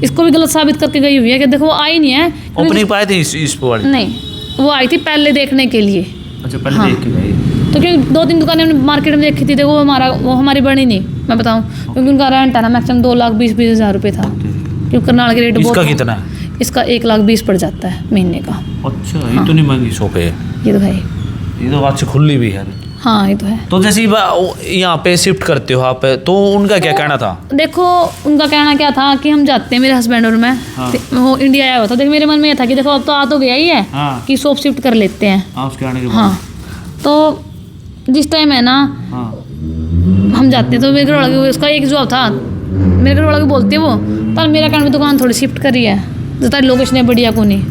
इसको भी गलत साबित करके गई हुई है कि देखो वो आई नहीं है। ओपनिंग पाई थी इस वाली? नहीं, वो आई थी पहले देखने के लिए। अच्छा पहले देख के गई। तो क्योंकि 2-3 दुकानें हमने मार्केट में देखी थी, देखो वो हमारी बनी नहीं, मैं बताऊं। क्योंकि उनका रेंट है ना मैक्सिमम 2,20,000 रुपये था। क्योंकि करनाल के रेट बहुत। इसका कितना है? इसका 1,20,000 पड़ जाता है महीने का। अच्छा ये तो नहीं महंगी शॉप है ये तो है, ये तो अच्छी खुली भी है। हाँ ये तो है। तो जैसे यहाँ पे शिफ्ट करते हो आप, तो उनका क्या कहना था? देखो उनका कहना क्या था कि हम जाते हैं, मेरे हस्बैंड और मैं। वो इंडिया आया हुआ था। देखो मेरे मन में ये था कि देखो अब तो आ तो गया ही है कि शॉप शिफ्ट कर लेते हैं उसके आने के बाद। हाँ, तो जिस टाइम है ना हम जाते हैं तो मेरे घर वाले, उसका एक जॉब था, मेरे घर वाले बोलते हैं वो, पर मेरा कहना दुकान थोड़ी शिफ्ट करी है, जो तारी लोकेशन है बढ़िया को नहीं।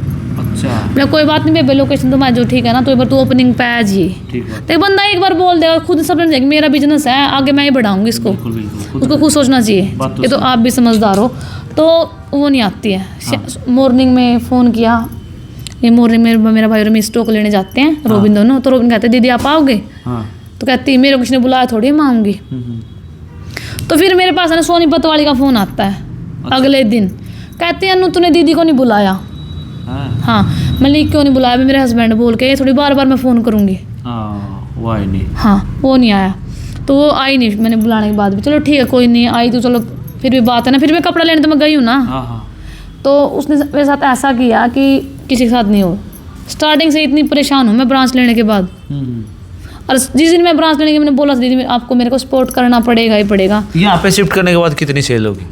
अच्छा बोला कोई बात नहीं बेबे, लोकेशन तुम्हारी जो ठीक है ना, तो एक बार तू ओपनिंग पे आ जी। ठीक है, तो एक बंदा एक बार बोल देगा, खुद समझ जाएगा मेरा बिजनेस है, आगे मैं ही बढ़ाऊंगी इसको। बिल्कुल बिल्कुल उसको खुद सोचना चाहिए। बात तो ये तो सही। आप भी समझदार हो। तो वो नहीं आती है। मॉर्निंग में फ़ोन किया, ये मॉर्निंग में मेरा भाई और मैं स्टॉक लेने जाते हैं, रोबिन दोनों। तो रोबिन कहते दीदी आप आओगे? हाँ तो कहती मेरे को किसी ने बुलाया थोड़ी मैं आऊँगी। तो फिर मेरे पास है ना सोनीपत वाली का फ़ोन आता है अगले दिन, कहती है अनु तूने दीदी को नहीं बुलाया। हाँ मलिक क्यों नहीं बुलाया? मेरे हस्बैंड बोल के थोड़ी बार बार मैं फ़ोन करूँगी। वो आई नहीं। हाँ वो नहीं आया, तो वो आई नहीं। मैंने बुलाने के बाद भी चलो ठीक है कोई नहीं आई तो चलो, फिर भी बात है ना। फिर मैं कपड़ा लेने तो मैं गई हूँ ना। तो उसने मेरे साथ ऐसा किया कि किसी के साथ नहीं हो। स्टार्टिंग से इतनी परेशान हूँ मैं ब्रांच लेने के बाद। और जिस दिन मैं ब्रांच लेने के, मैंने बोला दीदी आपको मेरे को सपोर्ट करना पड़ेगा ही पड़ेगा। यहाँ पे शिफ्ट करने के बाद कितनी सेल होगी?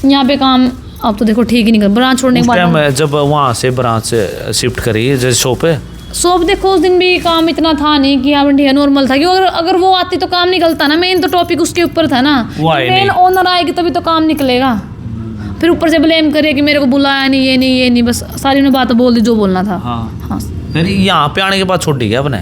यहाँ पे काम अब तो देखो ठीक ही नहीं कर, ब्रांच छोड़ने के उस बाद टाइम जब वहाँ से ब्रांच से शिफ्ट करी जैसे शॉप है, शॉप देखो उस दिन भी काम इतना था नहीं कि हाँ ठीक है नॉर्मल था, क्योंकि अगर वो आती तो काम निकलता ना। मेन तो टॉपिक उसके ऊपर था ना, वो आई मेन नहीं। ओनर आएगी तभी तो काम निकलेगा। फिर ऊपर से ब्लेम करे कि मेरे को बुलाया नहीं, ये नहीं, बस सारी ने बात बोल दी जो बोलना था। हाँ फिर यहाँ पे आने के बाद छोड़ दी क्या आपने?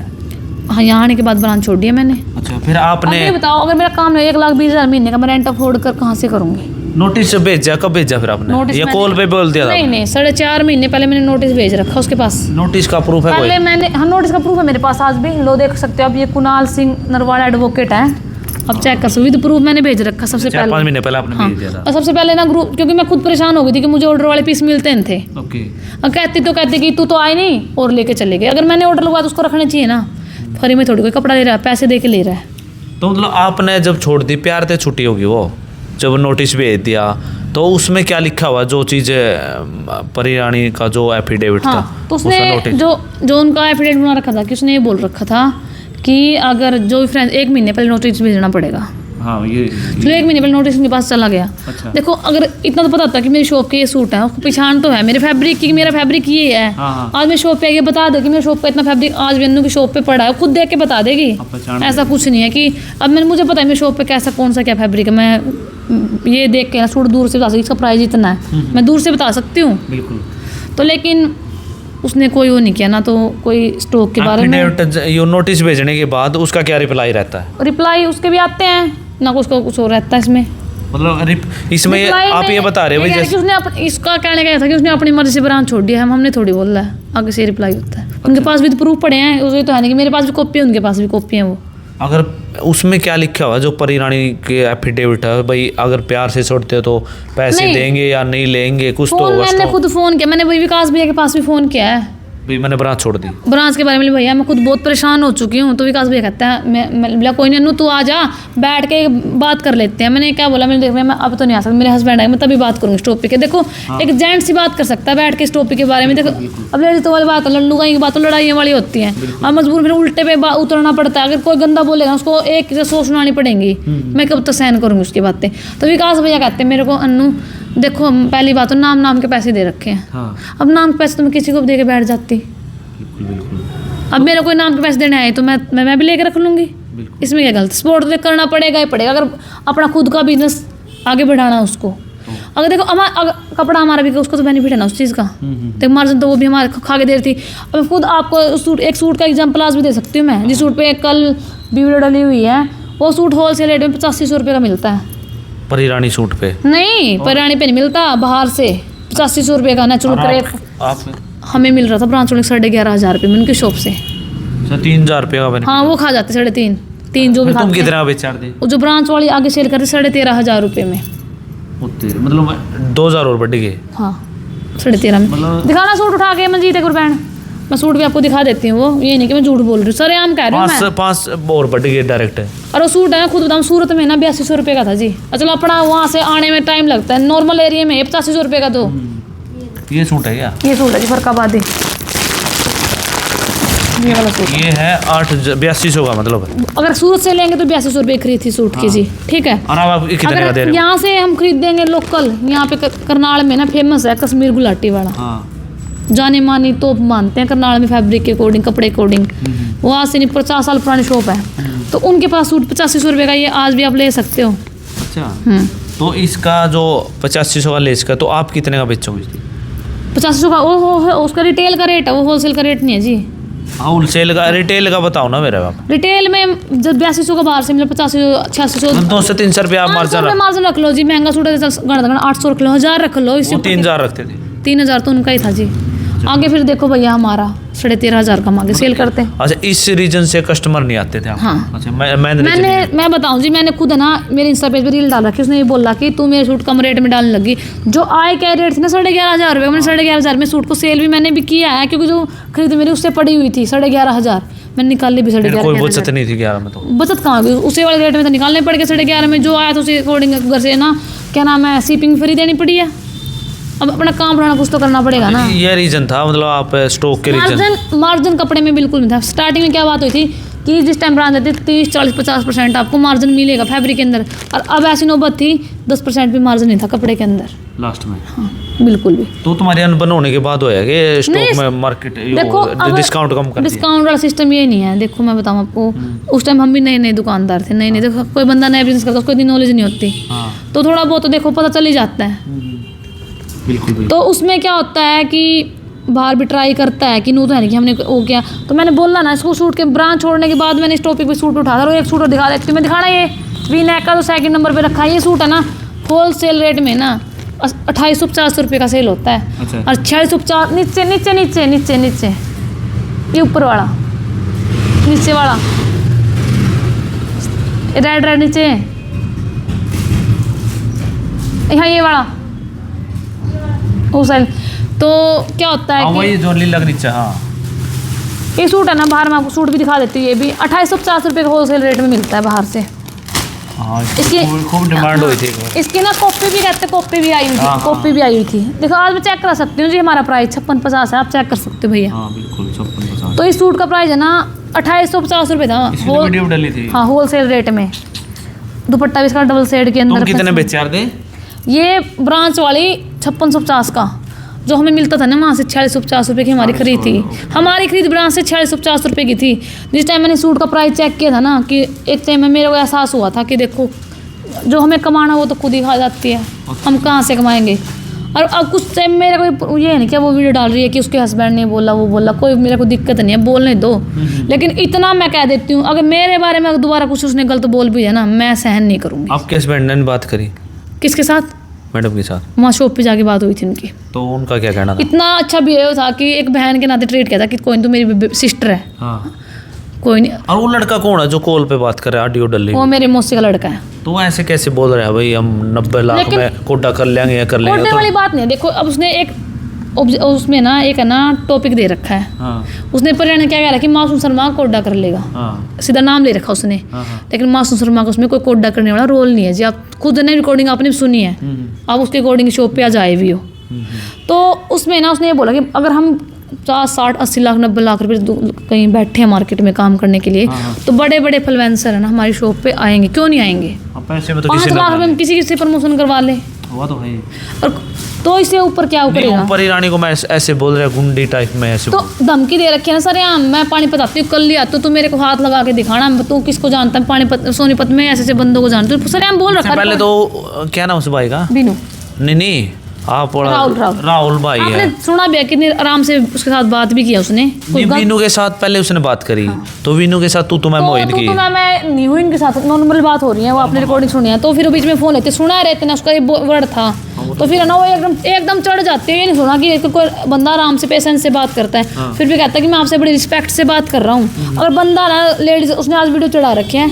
हाँ यहाँ आने के बाद ब्रांच छोड़ दिया मैंने। अच्छा फिर आपने अब ये बताओ अगर मेरा काम है 1,20,000 महीने का, मैं रेंट अफोर्ड कर कहाँ से करूँगी? नोटिस भेजा? कब भेजा फिर आपने? नोटिस या मैंने- कॉल पे बोल दिया था? नहीं 4.5 महीने पहले मैंने नोटिस भेज रखा उसके पास। नोटिस का प्रूफ है कोई? पहले मैंने, हाँ नोटिस का प्रूफ है मेरे पास आज भी, लो देख सकते हो आप। ये कुणाल सिंह नरवाड़ा एडवोकेट है, अब चेक कर सकते विद प्रूफ मैंने भेज रखा सबसे 4-5 पहले। महीने पहले आपने हाँ भेज दिया था। और सबसे पहले ना ग्रुप, क्योंकि मैं खुद परेशान हो गई थी कि मुझे ऑर्डर वाले पीस मिलते नहीं थे। ओके। और कहती कि तू तो आई नहीं और लेके चले गए। अगर मैंने ऑर्डर लगवाया तो उसको रखना चाहिए ना, फ्री में थोड़ी कोई कपड़ा ले रहा है, पैसे दे के ले रहा है। तो मतलब आपने जब छोड़ दी प्यार से छुट्टी होगी वो, जब नोटिस भेज दिया तो उसमें क्या लिखा हुआ? जो चीज़ परिराणी का जो एफिडेविट था हाँ तो उसमें उसने नोटिस जो उनका एफिडेविट बना रखा था कि उसने ये बोल रखा था कि अगर जो भी फ्रेंड 1 महीने पहले नोटिस भेजना पड़ेगा। हाँ ये जो 1 महीने पहले नोटिस उनके पास चला गया। अच्छा। देखो अगर इतना तो पता था कि मेरी शॉप के ये सूट है, उसको पहचान तो है मेरे फैब्रिक की, मेरा फैब्रिक ये है। हाँ। आज मैं शॉप पे आके बता दे कि मेरे शॉप का इतना फैब्रिक आज भी अन्नू की शॉप पे पड़ा है, खुद देख के बता देगी। ऐसा कुछ नहीं है कि अब मुझे पता है मेरे शॉप पे कैसा कौन सा क्या फैब्रिक है, मैं ये देख के ना सूट दूर से बता सकती इसका प्राइस इतना है, मैं दूर से बता सकती हूँ। बिल्कुल। तो लेकिन उसने कोई वो नहीं किया ना, तो कोई स्टॉक के बारे में ये नोटिस भेजने के बाद उसका क्या रिप्लाई रहता है? रिप्लाई उसके भी आते हैं ना, कुछ और रहता है इसमें। मतलब इसमें रिप्लाई आप में ये बता रहे हो ये भाई कह कि उसने इसका कहने का था कि उसने अपनी मर्जी से ब्रांच छोड़ दिया है, हमने थोड़ी बोला है, आगे से रिप्लाई होता है। उनके पास भी तो प्रूफ पड़े हैं, उसे तो है नहीं कि मेरे पास भी कॉपी है, उनके पास भी कॉपी है। वो अगर उसमें क्या लिखा हुआ जो परिराणी के एफिडेविट है भाई, अगर प्यार से छोड़ते हो तो पैसे नहीं। देंगे या नहीं लेंगे, कुछ तो फोन होगा। मैंने खुद फोन किया, मैंने वही विकास भैया के पास भी फोन किया है भाई मैंने ब्रांच छोड़ दी। ब्रांच के बारे में। भैया मैं खुद बहुत परेशान हो चुकी हूँ। तो विकास भैया कहता है मैं बोला कोई नहीं तू आ जा, बैठ के बात कर लेते हैं। मैंने क्या बोला, मैंने देख मैं अब तो नहीं आ सकता, मेरे हस्बैंड आए मैं तभी बात करूँगी इस टॉपिक के। देखो एक जेंट्स ही बात कर सकता है बैठ के इस टॉपिक के बारे में। देखो अब लड़ी तो वाली बात है, लल्लू की बात तो लड़ाइयाँ वाली होती हैं, अब मजबूर फिर उल्टे पे उतरना पड़ता है। अगर कोई गंदा बोलेगा उसको एक से 100 सुनानी पड़ेंगी, मैं कब तक सहन करूँगी उसकी बातें। तो विकास भैया कहते हैं मेरे को अन्नू देखो पहली बात तो नाम के पैसे दे रखे हैं। अब नाम के पैसे तो मैं किसी को भी दे के बैठ जाती। अब मेरे कोई नाम के पैसे देने आए तो मैं भी लेके रख लूँगी, इसमें क्या गलत? सपोर्ट तो करना पड़ेगा ही पड़ेगा अगर अपना खुद का बिजनेस आगे बढ़ाना है उसको। अगर देखो अगर कपड़ा हमारा भी उसको तो बेनिफिट है ना उस चीज़ का, तो मार्जिन तो वो भी हमारे खा के दे रही थी। अब खुद आपको एक सूट का एग्जाम्पल आज भी दे सकती हूँ मैं, जिस सूट पे कल वीडियो डली हुई है, वो सूट होलसेल रेट में 8500 रुपये का मिलता है। परिराणी सूट पे नहीं, परिराणी पे नहीं मिलता, बाहर से 8500 रुपये का नेचुरल क्रेप आप हमें मिल रहा था ब्रांच में 11,500 रुपये में उनकी शॉप से। 3,000 रुपये का benefit। हाँ वो खा जाते 3.5 जो भी तुम खाते हैं। कितना बेच दे? वो जो ब्रांच वाली आगे सेल करते 13,500 रुपये में। मतलब 2,000 और बढ़ गए। हाँ 13.5 में। मतलब दिखाना सूट उठा के मंजीत एक बहन, मैं सूट भी आपको दिखा देती हूँ। वो ये नहीं कि मैं झूठ बोल रही हूँ, सर आम कह रही हूँ मैं। 5 और बढ़ गए डायरेक्ट। और वो सूट है खुद बताऊँ सूरत में ना 8200 रुपये का था जी। चलो अपना वहाँ से आने में टाइम लगता है, नॉर्मल एरिया में 8500 रुपये का। तो ये सूट है क्या? ये सूट है जी फरकाबादी, ये वाला सूट। ये है 8200 का मतलब। अगर सूरत से लेंगे तो 8200 रुपये खरीद थी सूट की जी, ठीक है। और आप कितने का दे अगर रहे हो? यहाँ से हम खरीदेंगे लोकल, यहाँ पे करनाल में ना फेमस है कश्मीर गुलाटी वाला, हाँ जाने मानी तो मानते हैं करनाल में फैब्रिक के अकॉर्डिंग, कपड़े के अकॉर्डिंग। वो आज से नहीं 50 साल पुरानी शॉप है, तो उनके पास सूट 8500 रुपये का ये आज भी आप ले सकते हो। अच्छा। तो इसका जो 8500 का लेस का, तो आप कितने का बेचोगे? 8500 का वो उसका रिटेल का रेट है, वो होलसेल का रेट नहीं है जी। होलसेल का रिटेल का बताओ ना मेरे आप। रिटेल में जब 8200 का बाहर से मतलब 8500 200 से 300 रुपया आप मार्जिन मार्जिन रख लो जी। महंगा सूट है तो गण 800 रख लो, 1000 रख लो। इसी 3000 रखते थे। 3000 तो उनका ही था जी। आगे फिर देखो भैया हमारा 13,500 कम आगे सेल करते। अच्छा, इस रीजन से कस्टमर नहीं आते थे आप? हाँ। अच्छा, मैं बताऊं जी, मैंने खुद ना मेरे इंस्टा पेज पे रील डाल रखी, उसने ये बोला कि तू मेरे सूट कम रेट में डालने लगी। जो आय क्या रेट थी ना 11,500 रुपये, मैंने 11,500 में सूट को सेल भी मैंने भी किया है, क्योंकि जो खरीद मेरी उससे पड़ी हुई थी 11,500, मैंने निकाल ली भी 11,500। कोई बचत नहीं थी 11 में? तो बचत कहाँ गई, उसी वाले रेट में तो निकालने पड़ गए 11,500 में। जो आया तो उसी अकॉर्डिंग घर से ना क्या नाम है शिपिंग फ्री देनी पड़ी है। अब अपना काम बढ़ाना कुछ तो करना पड़ेगा ना। ये रीजन था मतलब आप स्टॉक के रीजन? मार्जिन कपड़े में बिल्कुल नहीं था। स्टार्टिंग में क्या बात हुई थी कि जिस टाइम ब्रांड देते 30, 40, 50% आपको मार्जिन मिलेगा फैब्रिक के अंदर, और अब ऐसी नौबत थी 10% भी मार्जिन नहीं था कपड़े के अंदर लास्ट में। हाँ बिल्कुल भी। तो तुम्हारे अनबन होने के बाद होया कि स्टॉक में मार्केट देखो डिस्काउंट कम कर दिया? डिस्काउंट वाला सिस्टम ये नहीं है। देखो मैं बताऊँ आपको, उस टाइम हम भी नए नए दुकानदार थे, नए देखो कोई बंदा नया बिजनेस करता है उसको इतनी नॉलेज नहीं होती, तो थोड़ा बहुत तो देखो पता चल ही जाता है। बिल्कुल। तो उसमें क्या होता है कि बाहर भी ट्राई करता है कि नू तो है नहीं कि हमने वो किया। तो मैंने बोला ना इसको सूट के ब्रांच छोड़ने के बाद मैंने इस टॉपिक पे सूट उठा था। और एक सूट और दिखा देती हूँ मैं, दिखाना ये वी नेक का तो 2nd नंबर पे रखा है। ये सूट है ना होल सेल रेट में ना 2850 रुपये का सेल होता है। अच्छा। और 4650 नीचे नीचे नीचे नीचे नीचे ये ऊपर वाला नीचे वाला रेड रेड नीचे यहाँ ये वाला साइड। तो क्या होता है वही जो लग नीचे। हाँ ये सूट है ना, बाहर मैं आपको सूट भी दिखा देती हूँ। ये भी 2850 रुपये का होलसेल रेट में मिलता है बाहर से। हाँ, इसकी खूब डिमांड हुई थी। इसकी ना कॉपी भी कहते हैं, कॉपी भी आई हुई थी। कॉपी भी आई हुई थी। देखो आज मैं चेक करा सकती हूँ जी, हमारा प्राइस 5650 है, आप चेक कर सकते हो भैया। हाँ बिल्कुल 5650। तो इस सूट का प्राइस है ना 2850 रुपये था। वीडियो डाली थी। हाँ होलसेल रेट में। दुपट्टा भी इसका डबल शेड के अंदर। कितने बेचे यार दे? ये ब्रांच वाली 5650 का, जो हमें मिलता था ना वहाँ से 4650 रुपये की हमारी खरीद थी। हमारी खरीद ब्रांच से 4650 रुपये की थी। जिस टाइम मैंने सूट का प्राइस चेक किया था ना, कि एक टाइम में मेरे को एहसास हुआ था कि देखो जो हमें कमाना वो तो खुद ही खा जाती है, हम कहाँ से कमाएंगे। और अब कुछ टाइम मेरे को ये नहीं क्या वो वीडियो डाल रही है कि उसके हस्बैंड ने बोला वो बोला, कोई मेरे को दिक्कत नहीं है, बोलने दो। लेकिन इतना मैं कह देती हूँ, अगर मेरे बारे में दोबारा कुछ उसने गलत बोल भी है ना, मैं सहन नहीं करूँगी। आपके हस्बैंड ने बात करी? किसके साथ? मैडम के साथ। वहाँ शॉप पे जाके बात हुई थी उनकी। तो उनका क्या कहना था? इतना अच्छा बिहेव था कि एक बहन के नाते ट्रीट किया था कि कोई नहीं, तो मेरी सिस्टर है। हाँ। कोई नहीं। और वो लड़का कौन है जो कॉल पे बात कर रहा है ऑडियो डली? वो मेरे मौसी का लड़का है। तो वो ऐसे कैसे बोल रहा है भाई हम 90 लाख में कोटा कर लेंगे या कर लेंगे? कोटे वाली बात नहीं है। देखो अब उसने एक उसमें ना एक है ना टॉपिक दे रखा है। हाँ। उसने पर क्या कह रहा है कि मासूम शर्मा कोडा कर लेगा। हाँ। सीधा नाम ले रखा उसने। लेकिन मासूम शर्मा का उसमें कोई कोडा करने वाला रोल नहीं है जी। आप खुद ने रिकॉर्डिंग आपने भी सुनी है, आप उसके अकॉर्डिंग शॉप पे आज आए भी हो। तो उसमें ना उसने ये बोला कि अगर हम 50, 60, 80 लाख 90 लाख रुपए कहीं बैठे हैं मार्केट में काम करने के लिए, तो बड़े बड़े इन्फ्लुएंसर है ना हमारी शॉप पे आएंगे, क्यों नहीं आएंगे? 5 लाख रुपए में किसी से प्रमोशन करवा ले। तो भाई और तो इससे ऊपर क्या करेगा? ऊपर ही रानी को मैं ऐसे बोल रहा गुंडी टाइप में ऐसे तो धमकी दे रखी है ना सर। यहाँ मैं पानीपत आती हूँ, कल लिया तो तू मेरे को हाथ लगा के दिखाना, तू किसको जानता है पानीपत सोनीपत में ऐसे ऐसे बंदों को जानते हो। सर यहाँ बोल रखा पहले तो क्या नाम उस भाई का? बीनू। नहीं आप राहुल भाई आपने है। सुना भी है कितने आराम से उसके साथ बात भी किया उसने। वीनू के साथ पहले उसने बात करी। तो वीनू के साथ तू मैं मोहित की। तो मैं नहीं हुई इनके साथ, नॉर्मल बात हो रही है, वो आपने रिकॉर्डिंग सुनी है। तो फिर बीच में फोन लेते सुना रहते ना, उसका ये वर्ड था। तो फिर ना वो एकदम चढ़ जाते हैं। ये नहीं सुना कि कोई बंदा आराम से पेशेंस से बात करता है, फिर भी कहता है कि मैं आपसे बड़ी रिस्पेक्ट से बात कर रहा हूँ। अगर बंदा ना लेडीज उसने आज वीडियो चढ़ा रखे हैं,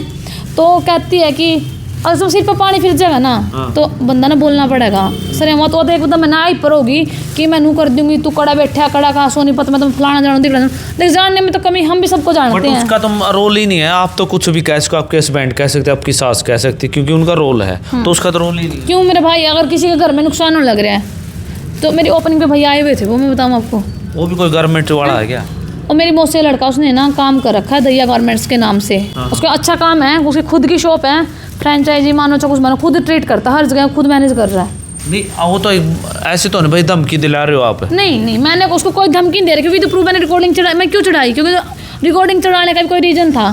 तो कहती है कि अगर तुम सिर पर पानी फिर जाएगा ना, तो बंदा ना बोलना पड़ेगा। सर वहाँ तो एकदम मैं ना हाइपर होगी कि मैं नू कर दूंगी, तू कड़ा बैठा कड़ा कहा सोनीपत में तुम फलाना जानू दिखला। लेकिन जानने में तो कमी हम भी सबको जानते हैं। उसका तुम रोल ही नहीं है। आप तो कुछ भी कह सकते हो, आपके हस्बैंड कह सकते, आपकी सास कह सकती, क्योंकि उनका रोल है। तो उसका तो रोल ही नहीं। क्यों मेरे भाई, अगर किसी के घर में नुकसान होने लग रहा है, तो मेरी ओपनिंग पे भैया आए हुए थे, वो मैं बताऊँ आपको। वो भी कोई गारमेंट वाला है क्या? और मेरी मौसी लड़का उसने ना काम कर रखा है दैया गारमेंट्स के नाम से। उसका अच्छा काम है, उसकी खुद की शॉप है, फ्रेंचाइजी मानो चाहे कुछ मानो, खुद ट्रीट करता है, हर जगह खुद मैनेज कर रहा है। नहीं वो तो ऐसे तो नहीं भाई धमकी दिला रहे हो आप? नहीं मैंने उसको कोई धमकी नहीं दे रही, क्योंकि तो प्रूफ मैंने रिकॉर्डिंग चढ़ाई। मैं क्यों चढ़ाई? क्योंकि रिकॉर्डिंग चढ़ाने का भी कोई रीजन था।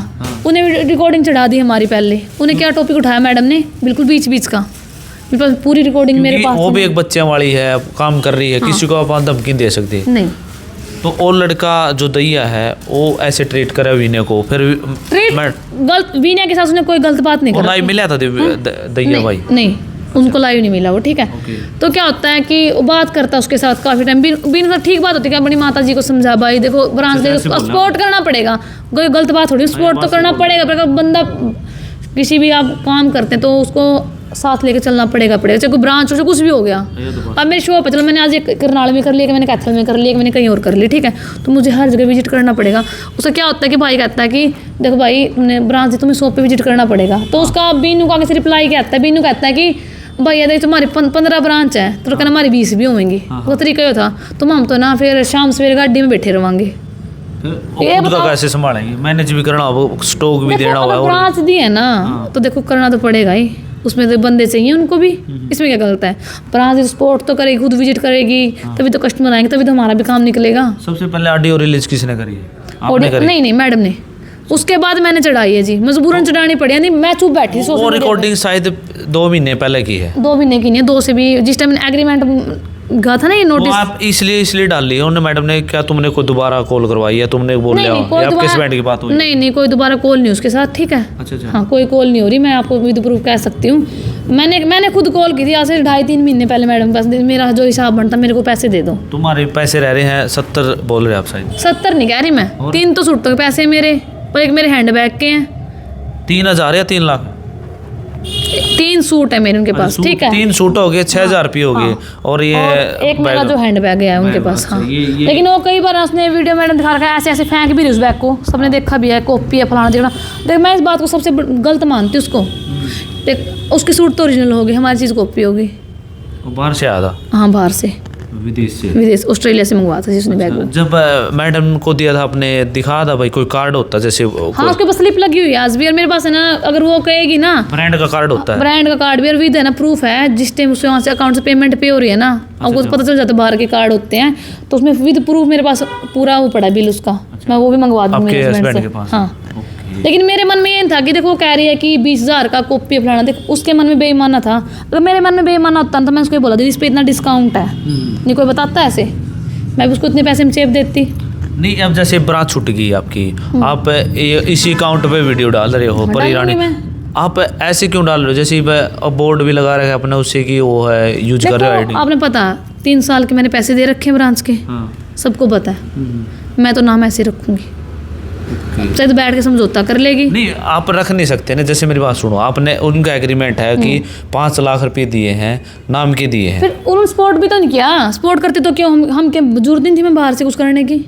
उन्हें रिकॉर्डिंग चढ़ा दी हमारी पहले। उन्हें क्या टॉपिक उठाया मैडम ने, बिल्कुल बीच का मेरे पास पूरी रिकॉर्डिंग मेरे क्योंकि पास वो भी है। एक बच्चे वाली है, काम कर रही है, किसी को आप धमकी नहीं दे सकते। नहीं तो वो लड़का जो दैया है वो ऐसे ट्रीट करे वीने को, फिर ट्रीट गलत वीना के साथ उसने कोई गलत बात नहीं वो करा। लाइव मिला था दैया नहीं, भाई? नहीं उनको लाइव नहीं मिला वो, ठीक है। ओके। तो क्या होता है कि वो बात करता है उसके साथ काफी टाइम, बिन का ठीक बात होती है कि अपनी माता जी को समझा भाई देखो ब्रांच ले ऐसे बोलना। सपोर्ट करना पड़ेगा, कोई गलत बात थोड़ी, सपोर्ट तो करना पड़ेगा। पर अगर बंदा किसी भी आप काम करते हैं तो उसको साथ लेके चलना पड़ेगा चाहे कोई ब्रांच हो, चाहे कुछ भी हो गया। अब मेरी शॉप है, चलो मैंने आज एक करनाल में कर लिया, कि मैंने कैथल में कर लिया, कि मैंने कहीं और कर ली, ठीक है। तो मुझे हर जगह विजिट करना पड़ेगा। उसका क्या होता है कि भाई कहता है कि देखो भाई तुमने ब्रांच है, तुम्हें शॉप पे विजिट करना पड़ेगा। तो उसका बीनू का आगे से रिप्लाई क्या आता है, बीनू कहता है कि भैया देख तुम्हारी 15 ब्रांच है, तो कहना हमारी 20 भी होंगी। वो तरीका ये था, तो हम तो ना फिर शाम सवेरे गाड़ी में बैठे रहेंगे। ये खुद का कैसे संभालेंगे, मैनेज भी करना होगा, स्टॉक भी देना होगा। और ब्रांच दी है ना, तो देखो करना तो पड़ेगा ही, उसमें तो बंदे चाहिए उनको भी। इसमें क्या गलत है? ब्रांच सपोर्ट तो करेगी, खुद विजिट करेगी, तभी तो कस्टमर आएंगे, तभी तो हमारा भी काम निकलेगा। सबसे पहले ऑडियो रिलीज किसने करी है? आपने ऑडियो करी? नहीं, मैडम ने। उसके बाद मैंने चढ़ाई है जी, मजबूरन चढ़ानी पड़ी। नहीं मैं चुप बैठी वो social media पे। रिकॉर्डिंग शायद 2 महीने पहले की है। 2 महीने की नहीं है, 2 से भी, जिस टाइम एग्रीमेंट गया था ना ये वो नोटिस। आप इसलिए डाल ली है उन्होंने मैडम ने? क्या तुमने कोई दोबारा कॉल करवाई है, तुमने बोल लिया कोई आपके दोबारा- हस्बैंड की बात हुई? नहीं कोई दोबारा कॉल नहीं उसके साथ, ठीक है। अच्छा। हाँ कोई कॉल नहीं हो रही, मैं आपको विद प्रूफ कह सकती हूँ। मैंने खुद कॉल की थी आज से 2.5-3 महीने पहले, मैडम पास मेरा जो हिसाब बनता मेरे को पैसे दे दो। तुम्हारे पैसे रह रहे हैं 70 बोल रहे आप शायद? 70 नहीं कह रही मैं, 3 तो सूट तक पैसे मेरे, और एक मेरे हैंड बैग के हैं। 3,000 या 3 लाख? 3 सूट है मेरे उनके पास, ठीक है। 3 सूट हो गए, 6,000 रुपये हो गए। और ये और एक मेरा बैग- जो हैंड बैग है उनके पास। अच्छा, हाँ ये- लेकिन वो कई बार उसने वीडियो मैंने दिखा रखा है, ऐसे फेंक भी रही उस बैग को, सबने देखा भी है, कॉपी है फलाना देखना। देख मैं इस बात को सबसे गलत मानती हूँ उसको। देख उसके सूट तो ओरिजिनल हो गए, हमारी चीज़ कॉपी हो गई। बाहर से आया था? हाँ बाहर से, विदेश से? विदेश ऑस्ट्रेलिया से मंगवाया था जिसने बैग वो। जब मैडम को दिया था आपने, दिखा था भाई कोई कार्ड होता जैसे हाँ उसके पास स्लिप लगी हुई है आज भी, और मेरे पास है ना, अगर वो कहेगी ना ब्रांड का कार्ड होता है? ब्रांड का कार्ड भी, और विद है ना प्रूफ है, जिस टाइम उससे वहाँ से अकाउंट से पेमेंट पे हो रही है ना, आपको पता चल जाता है बाहर के कार्ड होते हैं, तो उसमें विद प्रूफ मेरे पास पूरा वो पड़ा बिल उसका। मैं वो भी मंगवा दूँगी आपके मेरे हस्बैंड हस्बैंड के से। पास? हाँ ओके। लेकिन मेरे मन में ये था कि देखो वो कह रही है कि 20,000 का कॉपी फलाना, देख उसके मन में बेईमाना था। अगर मेरे मन में बेईमाना होता ना तो मैं उसको ये बोला दीदी इस पर इतना डिस्काउंट है, नहीं कोई बताता है ऐसे, मैं भी उसको इतने पैसे में चेप देती। नहीं अब जैसे ब्रांच छूट गई आपकी, आप इसी अकाउंट पे वीडियो डाल रहे हो परी रानी, मैं आप ऐसे क्यों डाल रहे हो? जैसे बोर्ड भी लगा रखा है अपने उससे कि वो है यूज कर रहे हो देखो आईडी। आपने पता 3 साल के मैंने पैसे दे रखे हैं ब्रांच के, सबको पता है। मैं तो नाम ऐसे रखूंगी, चाहे तो बैठ के समझौता कर लेगी। नहीं आप रख नहीं सकते ना, जैसे मेरी बात सुनो, आपने उनका एग्रीमेंट है कि 5 लाख रुपए दिए हैं, नाम के दिए हैं। फिर उन्होंने सपोर्ट भी तो नहीं किया, सपोर्ट करते तो क्यों, हम क्या जरूरत नहीं थी मैं बाहर से कुछ करने की।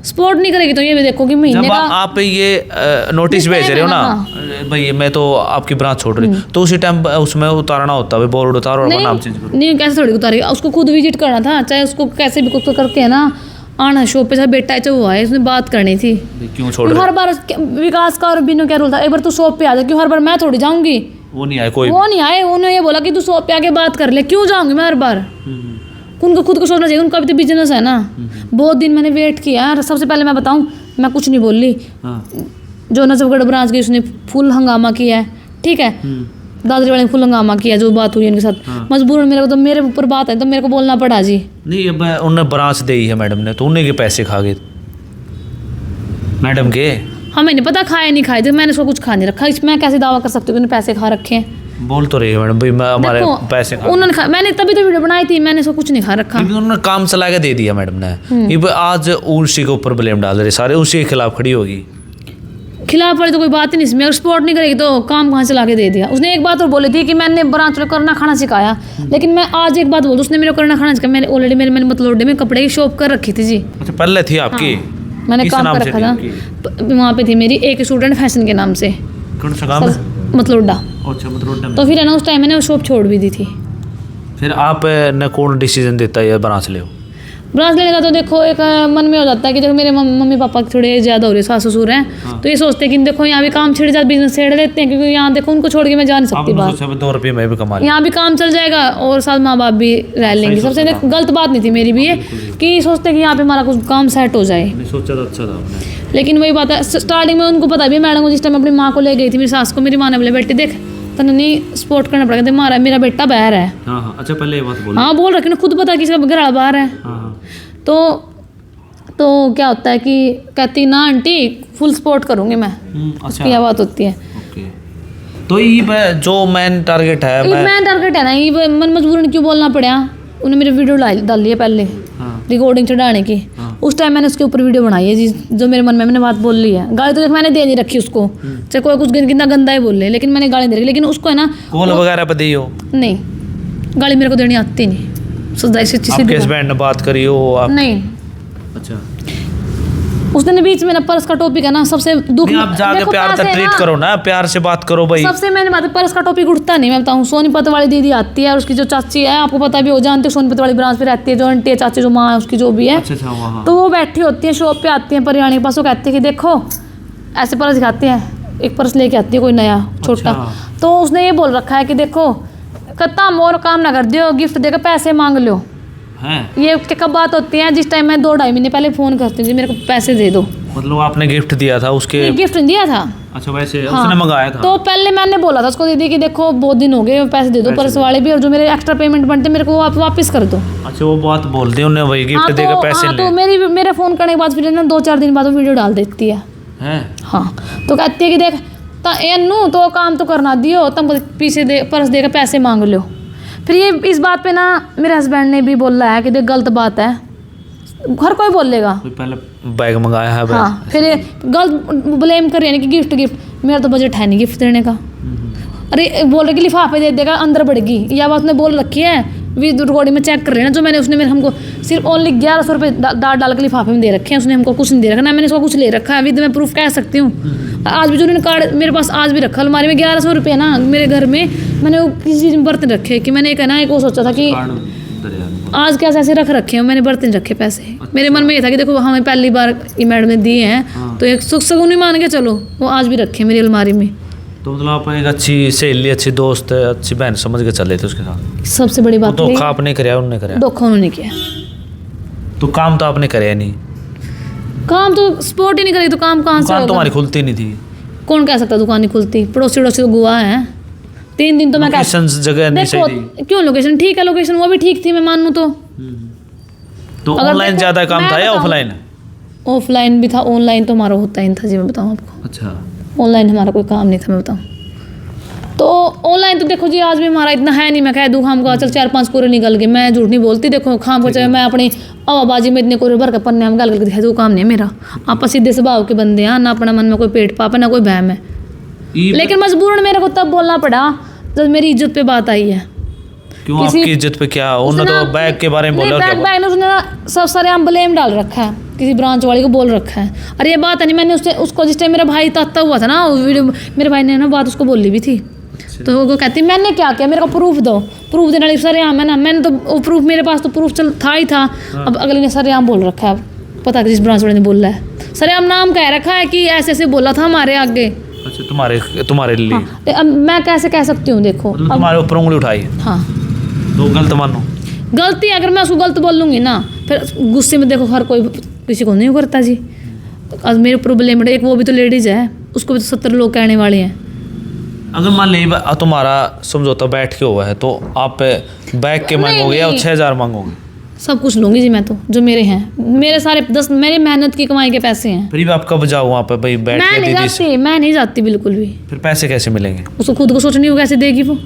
सपोर्ट नहीं करेगी तो ये भी देखो कि महीने जब का आप ये नोटिस भेज रहे हो ना भाई मैं तो आपकी ब्रांच छोड़ रही, तो उसी टाइम उसमें उतारना होता है, बोर्ड उतारो और अपना नाम चेंज करो। नहीं कैसे थोड़ी उतारेगी, उसको खुद विजिट करना था, चाहे उसको कैसे भी कुछ करके है ना आना शॉप पे, चाहे बेटा है चाहे वो है, उसने बात करनी थी। क्यों छोड़ रहे? हर बार विकास का और बिनो क्या रूल था, एक बार तू शॉप पे आ जा, क्यों हर बार मैं थोड़ी जाऊंगी? वो नहीं आए कोई? वो नहीं आए, उन्होंने ये बोला कि तू शॉप पे आके बात कर ले, क्यों जाऊंगी मैं हर बार? उनको खुद को सोचना चाहिए, उनका भी तो बिजनेस है ना। बहुत दिन मैंने वेट किया, सबसे पहले मैं बताऊं मैं कुछ नहीं बोली। जो नजफगढ़ ब्रांच की उसने फुल हंगामा किया है, ठीक है, दादरी वाले ने फुल हंगामा किया, जो बात हुई उनके साथ। मजबूरन मेरे को तो मेरे ऊपर बात है तो मेरे को बोलना पड़ा जी। नहीं अब उन्होंने ब्रांच दी है मैडम ने, तो उन्हीं के पैसे खा गए मैडम के। हमें नहीं पता खाए नहीं खाए, जब मैंने उसको कुछ खा नहीं रखा, मैं कैसे दावा कर सकती हूँ कि उन्होंने पैसे खा रखे हैं? बोल तो रही है मैडम भाई मैं हमारे देखो, पैसे खा, उन्होंने खा, मैंने तभी तो वीडियो बनाई थी, मैंने उसको कुछ नहीं खा रखा। क्योंकि उन्होंने काम चला के दे दिया मैडम ने। अब आज उसी के ऊपर ब्लेम डाल रहे सारे, उसी के खिलाफ खड़ी होगी। खिलाफ वाली तो कोई बात ही नहीं इसमें, अगर सपोर्ट नहीं करेगी तो काम कहाँ से ला के दे दिया। उसने एक बात और बोली थी कि मैंने ब्रांच में करना खाना सिखाया, लेकिन मैं आज एक बात बोल दूं, उसने मेरे को करना खाना सिखाया। मैंने ऑलरेडी मैंने मतलब में कपड़े की शॉप कर रखी थी जी। अच्छा पहले थी आपकी? मैंने किस काम नाम कर से रखा थी था आपकी? वहाँ पे थी मेरी एक स्टूडेंट फैशन के नाम से, कौन सा काम? मतलोडा। अच्छा मतलब तो फिर है ना उस टाइम मैंने वो शॉप छोड़ भी दी थी। फिर आप ने कौन डिसीजन देता है ये ब्रांच ले? ब्रांच लेने का तो देखो एक मन में हो जाता है कि देखो मेरे मम्मी पापा थोड़े ज़्यादा हो रहे, सास ससुर हैं, तो ये सोचते हैं कि देखो यहाँ भी काम छिड़ जाता, बिजनेस छेड़ लेते हैं, क्योंकि यहाँ देखो उनको छोड़ के मैं जा नहीं सकती बाहर। 2 रुपये में भी कमा लिया। यहाँ भी काम चल जाएगा और साथ माँ बाप भी रह लेंगे। सबसे गलत बात नहीं थी मेरी भी ये कि सोचते हैं कि यहाँ पे हमारा कुछ काम सेट हो जाए, सोचा तो अच्छा था आपने। लेकिन वही बात है, स्टार्टिंग में उनको पता भी है, मैडम को जिस टाइम अपनी माँ को ले गई थी, मेरी सास को, मेरी माँ ने बोले बेटी देख तने नहीं सपोर्ट करना पड़ेगा, तो मारा मेरा बेटा बाहर है। हाँ हाँ, अच्छा पहले ये बात बोलो। हाँ बोल रखी ना, खुद पता कि इसका घर वाला बाहर है। हाँ हाँ, तो क्या होता है कि कहती ना आंटी फुल सपोर्ट करूंगी मैं, अच्छा क्या बात होती है। ओके। तो ये जो मेन टारगेट है, मैं टारगेट है ना, ये मन मजबूरन क्यों बोलना पड़ा। उन्हें मेरे वीडियो डाली है पहले, रिकॉर्डिंग चढ़ाने की। उस टाइम मैंने उसके ऊपर वीडियो बनाई है जी, जो मेरे मन में मैंने बात बोल ली है। गाली तो देख मैंने दे नहीं रखी उसको, चाहे कोई कुछ कितना गंदा ही बोल ले, लेकिन मैंने गाली दे रखी। लेकिन उसको है ना कॉल वगैरह पे दी हो? नहीं, गाली मेरे को देनी आती नहीं, सच्चाई सच्ची आपके हस्बैंड ने बात करी हो आप? नहीं। अच्छा, उस दिन बीच में ना पर्स का टॉपिक है ना, सबसे दुख। नहीं, आप जाके प्यार से ट्रीट करो ना, प्यार से बात करो भाई। सबसे मैंने बात, पर्स का टॉपिक उठता नहीं। मैं बताऊँ, सोनीपत वाली दीदी आती है और उसकी जो चाची है, आपको पता भी हो, जानते हो सोनीपत वाली ब्रांच पे रहती है, जो आंटी है, चाची जो माँ है उसकी जो भी है। अच्छा, वहाँ तो वो बैठी होती है शॉप पे, आती है परियाणी के पास, वो कहती है कि देखो ऐसे पर्स दिखाती है, एक पर्स लेके आती है कोई नया छोटा। तो उसने ये बोल रखा है कि देखो कत्ता मोर काम ना कर दियो, गिफ्ट देकर पैसे मांग लो। ये कब बात होती है, जिस टाइम मैं 2-2.5 महीने पहले फोन करती हूँ, मेरे को पैसे दे दो। मतलब आपने गिफ्ट दिया था उसके? गिफ्ट नहीं दिया था। अच्छा, वैसे हाँ, उसने मंगाया था। तो पहले मैंने बोला था उसको, दीदी कि देखो बहुत दिन हो गए, पैसे दे दो पर्स वाले भी, और जो मेरे एक्स्ट्रा पेमेंट बनते मेरे को वापस कर दो। अच्छा, वो बात बोल दी उन्हें, वही गिफ्ट देकर पैसे ले। तो मेरे फोन करने के बाद फिर ना 2-4 दिन बाद वो वीडियो डाल देती है। हाँ, तो कहती है कि देख एनू तो काम तो करना दियो, तुम पीछे दे पर्स देकर पैसे मांग लो। फिर ये इस बात पे ना मेरे हस्बैंड ने भी बोला है कि देख गलत बात है, हर कोई बोलेगा। पहले बैग मंगाया है। हाँ, फिर गलत ब्लेम कर रही है कि गिफ्ट मेरा तो बजट है नहीं गिफ्ट देने का। अरे बोल रहे कि लिफाफे दे देगा अंदर बढ़ेगी, यह बात उसने बोल रखी है। विद रिकॉर्डिंग में चेक कर रहे हैं ना, जो मैंने उसने मेरे हमको सिर्फ ओनली 1100 रुपये डाल के लिफाफे में दे रखे हैं, उसने हमको कुछ नहीं दे रखा ना, मैंने उसको कुछ ले रखा है। विद मैं प्रूफ कह सकती हूँ, आज भी जो उन्होंने कार्ड मेरे पास आज भी रखा अलमारी में, 1100 रुपये ना मेरे घर में मैंने वो किसी चीज़ में बर्तन रखे कि मैंने कहना एक वो सोचा था कि आज कैसे ऐसे रख रखे हैं, मैंने बर्तन रखे पैसे। मेरे मन में ये था कि देखो हमें पहली बार ई मैडम ने दिए हैं, तो एक सुख सगुन ही मान के चलो, वो आज भी रखे मेरी अलमारी में। तो मतलब आप एक अच्छी सहेली, अच्छी दोस्त, अच्छी बहन समझ के चले थे उसके साथ। सबसे बड़ी बात धोखा आपने कराया, उन्होंने कराया? धोखा उन्होंने किया। तो काम तो आपने कराया नहीं? काम तो सपोर्ट ही नहीं करेगी तो काम कहाँ से होगा? तुम्हारी खुलती नहीं थी? कौन कह सकता दुकान नहीं खुलती? पड़ोसी तो गुआ है। 3 दिन तो मैं जगह नहीं सही थी। क्यों लोकेशन ठीक है, लोकेशन वो भी ठीक थी, मैं मानूं तो ऑनलाइन ज्यादा काम था या ऑफलाइन? ऑफलाइन भी था, ऑनलाइन तो हमारा होता ही नहीं था जी, मैं बताऊँ आपको। अच्छा, ऑनलाइन हमारा कोई काम नहीं था, मैं बताऊँ तो। ऑनलाइन तो देखो जी आज भी हमारा इतना है नहीं, मैं कह दूँ खाम को चल 4-5 कोरे निकल गए, मैं झूठ नहीं बोलती। देखो खाम को चाहे मैं अपनी आवाबाजी में इतने कोरे भर के पन्ने हम गल दिखाई, वो काम नहीं है मेरा। आप सीधे स्वभाव के बंदे हैं ना, अपना मन में कोई पेट पाप है ना कोई बहम है। लेकिन मजबूरन मेरे को तब बोलना पड़ा जब मेरी इज्जत पे बात आई है। क्यों आपकी इज्जत पे क्या? उन्होंने तो बैग के बारे में बोला। बैग ने उसने सब सारे हम ब्लेम डाल रखा है, किसी ब्रांच वाले को बोल रखा है। अरे ये बात है नहीं, मैंने उसको जिस टाइम मेरा भाई ताता हुआ था ना वीडियो, मेरे भाई ने ना बात उसको बोली भी थी। तो वो कहती मैंने क्या किया, मेरे को प्रूफ दो। प्रूफ देने वाली सर यहाँ है ना, मैंने तो वो प्रूफ मेरे पास तो प्रूफ चल था ही था। अब अगले ने सर यहाँ बोल रखा है, पता जिस ब्रांच वाले ने बोला है सर यहाँ नाम कह रखा है कि ऐसे ऐसे बोला था हमारे आगे। अच्छा, तुम्हारे लिए? हाँ, अब मैं कैसे कह सकती हूँ? देखो तुम्हारे ऊपर उंगली उठाई। हाँ, तो गलत मानो। गलती अगर मैं उसको गलत बोल लूँगी ना, फिर गुस्से में देखो हर कोई किसी को नहीं करता जी। आज मेरे प्रॉब्लम है, एक वो भी तो लेडीज़ है, उसको भी तो 70 लोग कहने वाले हैं। अगर मान लीजिए तुम्हारा समझौता बैठ के हुआ है, तो आप बैग के मांगोगे या 6000 मांगोगे? सब कुछ लूँगी जी मैं तो, जो मेरे हैं, मेरे सारे 10 मेरी मेहनत की कमाई के पैसे हैं। फिर भी आप कब जाओ वहाँ पे भाई बैठ के? मैं नहीं जाती बिल्कुल भी। फिर पैसे कैसे मिलेंगे? उसको खुद को सोचनी हो कैसे देगी वो,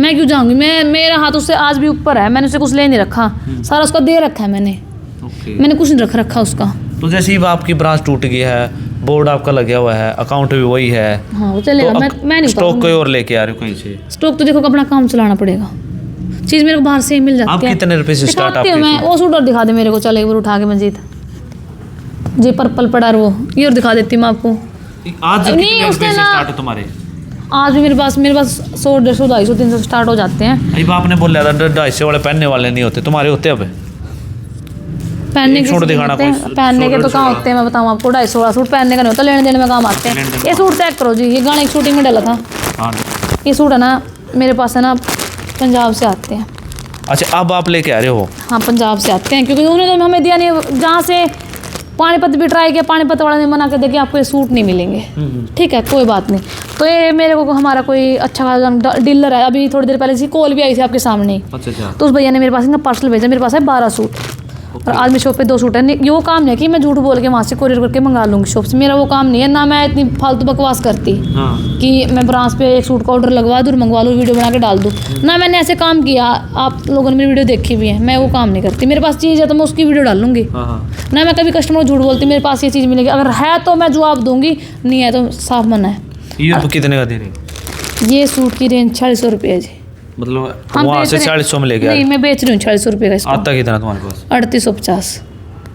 मैं क्यों जाऊँगी? मेरा हाथ उससे आज भी ऊपर है, मैंने उससे कुछ ले नहीं रखा, सारा उसका दे रखा है मैंने कुछ नहीं रख रखा उसका। तो जैसे ही आपकी ब्रांच टूट गई है, बोर्ड आपका लगा हुआ है, अकाउंट भी वही है, हाँ वो चलेगा। तो मैं नहीं स्टॉक कोई और लेके आ रहे हो कहीं से? स्टॉक तो देखो अपना काम चलाना पड़ेगा, चीज़ मेरे को बाहर से ही मिल जाती है। आप कितने रुपए से स्टार्ट? आप मैं वो सूट और दिखा दे मेरे को, चल एक बार उठा के मजीद जी पर्पल पड़ा वो ये और दिखा देती मैं आपको। आज कितने रुपए से स्टार्ट है तुम्हारे? आज भी मेरे पास 100, 150, 250, 300 स्टार्ट हो जाते हैं। अभी आपने बोला था 250 वाले पहनने वाले नहीं होते, तुम्हारे होते अब? पहनने के सूट दिखाना, पहनने के तो कहाँ होते हैं मैं बताऊँ आपको, 250 वाला सूट पहनने का नहीं होता, लेने देने में काम आते हैं। ये सूट चेक करो जी, ये गाने की शूटिंग में डाला था। ये सूट है ना मेरे पास है ना, पंजाब से आते हैं। अच्छा, अब आप लेके आ रहे हो? हाँ पंजाब से आते हैं, क्योंकि उन्होंने हमें दिया नहीं, जहाँ से पानीपत भी ट्राई किया, पानीपत वाला ने मना कर दिया कि आपको ये सूट नहीं मिलेंगे। ठीक है, कोई बात नहीं। तो ये मेरे को हमारा कोई अच्छा खासा डीलर है, अभी थोड़ी देर पहले इसकी कॉल भी आई थी आपके सामने। अच्छा। तो उस भैया ने मेरे पास इनका पार्सल भेजा, मेरे पास है 12 सूट और आज मेरी शॉप पे 2 सूट है। ये वो काम नहीं है कि मैं झूठ बोल के वहाँ से कोरियर करके मंगा लूँगी शॉप से, मेरा वो काम नहीं है। ना मैं इतनी फालतू बकवास करती कि मैं ब्रांच पे एक सूट का ऑर्डर लगवा दूँ, मंगवा लूँ, वीडियो बना के डाल दूँ। ना मैंने ऐसे काम किया, आप लोगों ने मेरी वीडियो देखी भी है, मैं वो काम नहीं करती। मेरे पास चीज़ है तो मैं उसकी वीडियो डाल लूँगी। ना मैं कभी कस्टमर को झूठ बोलती मेरे पास ये चीज़ मिलेगी, अगर है तो मैं जवाब दूँगी, नहीं है तो साफ मना है। ये तो कितने का दे रही? ये सूट की रेंज 4600 रुपये है जी। मतलब हम वहाँ बेच से रहे- 4600 में लेके नहीं, मैं बेच रही हूँ 4600 रुपये का इसको। आता कितना तुम्हारे पास? 3850।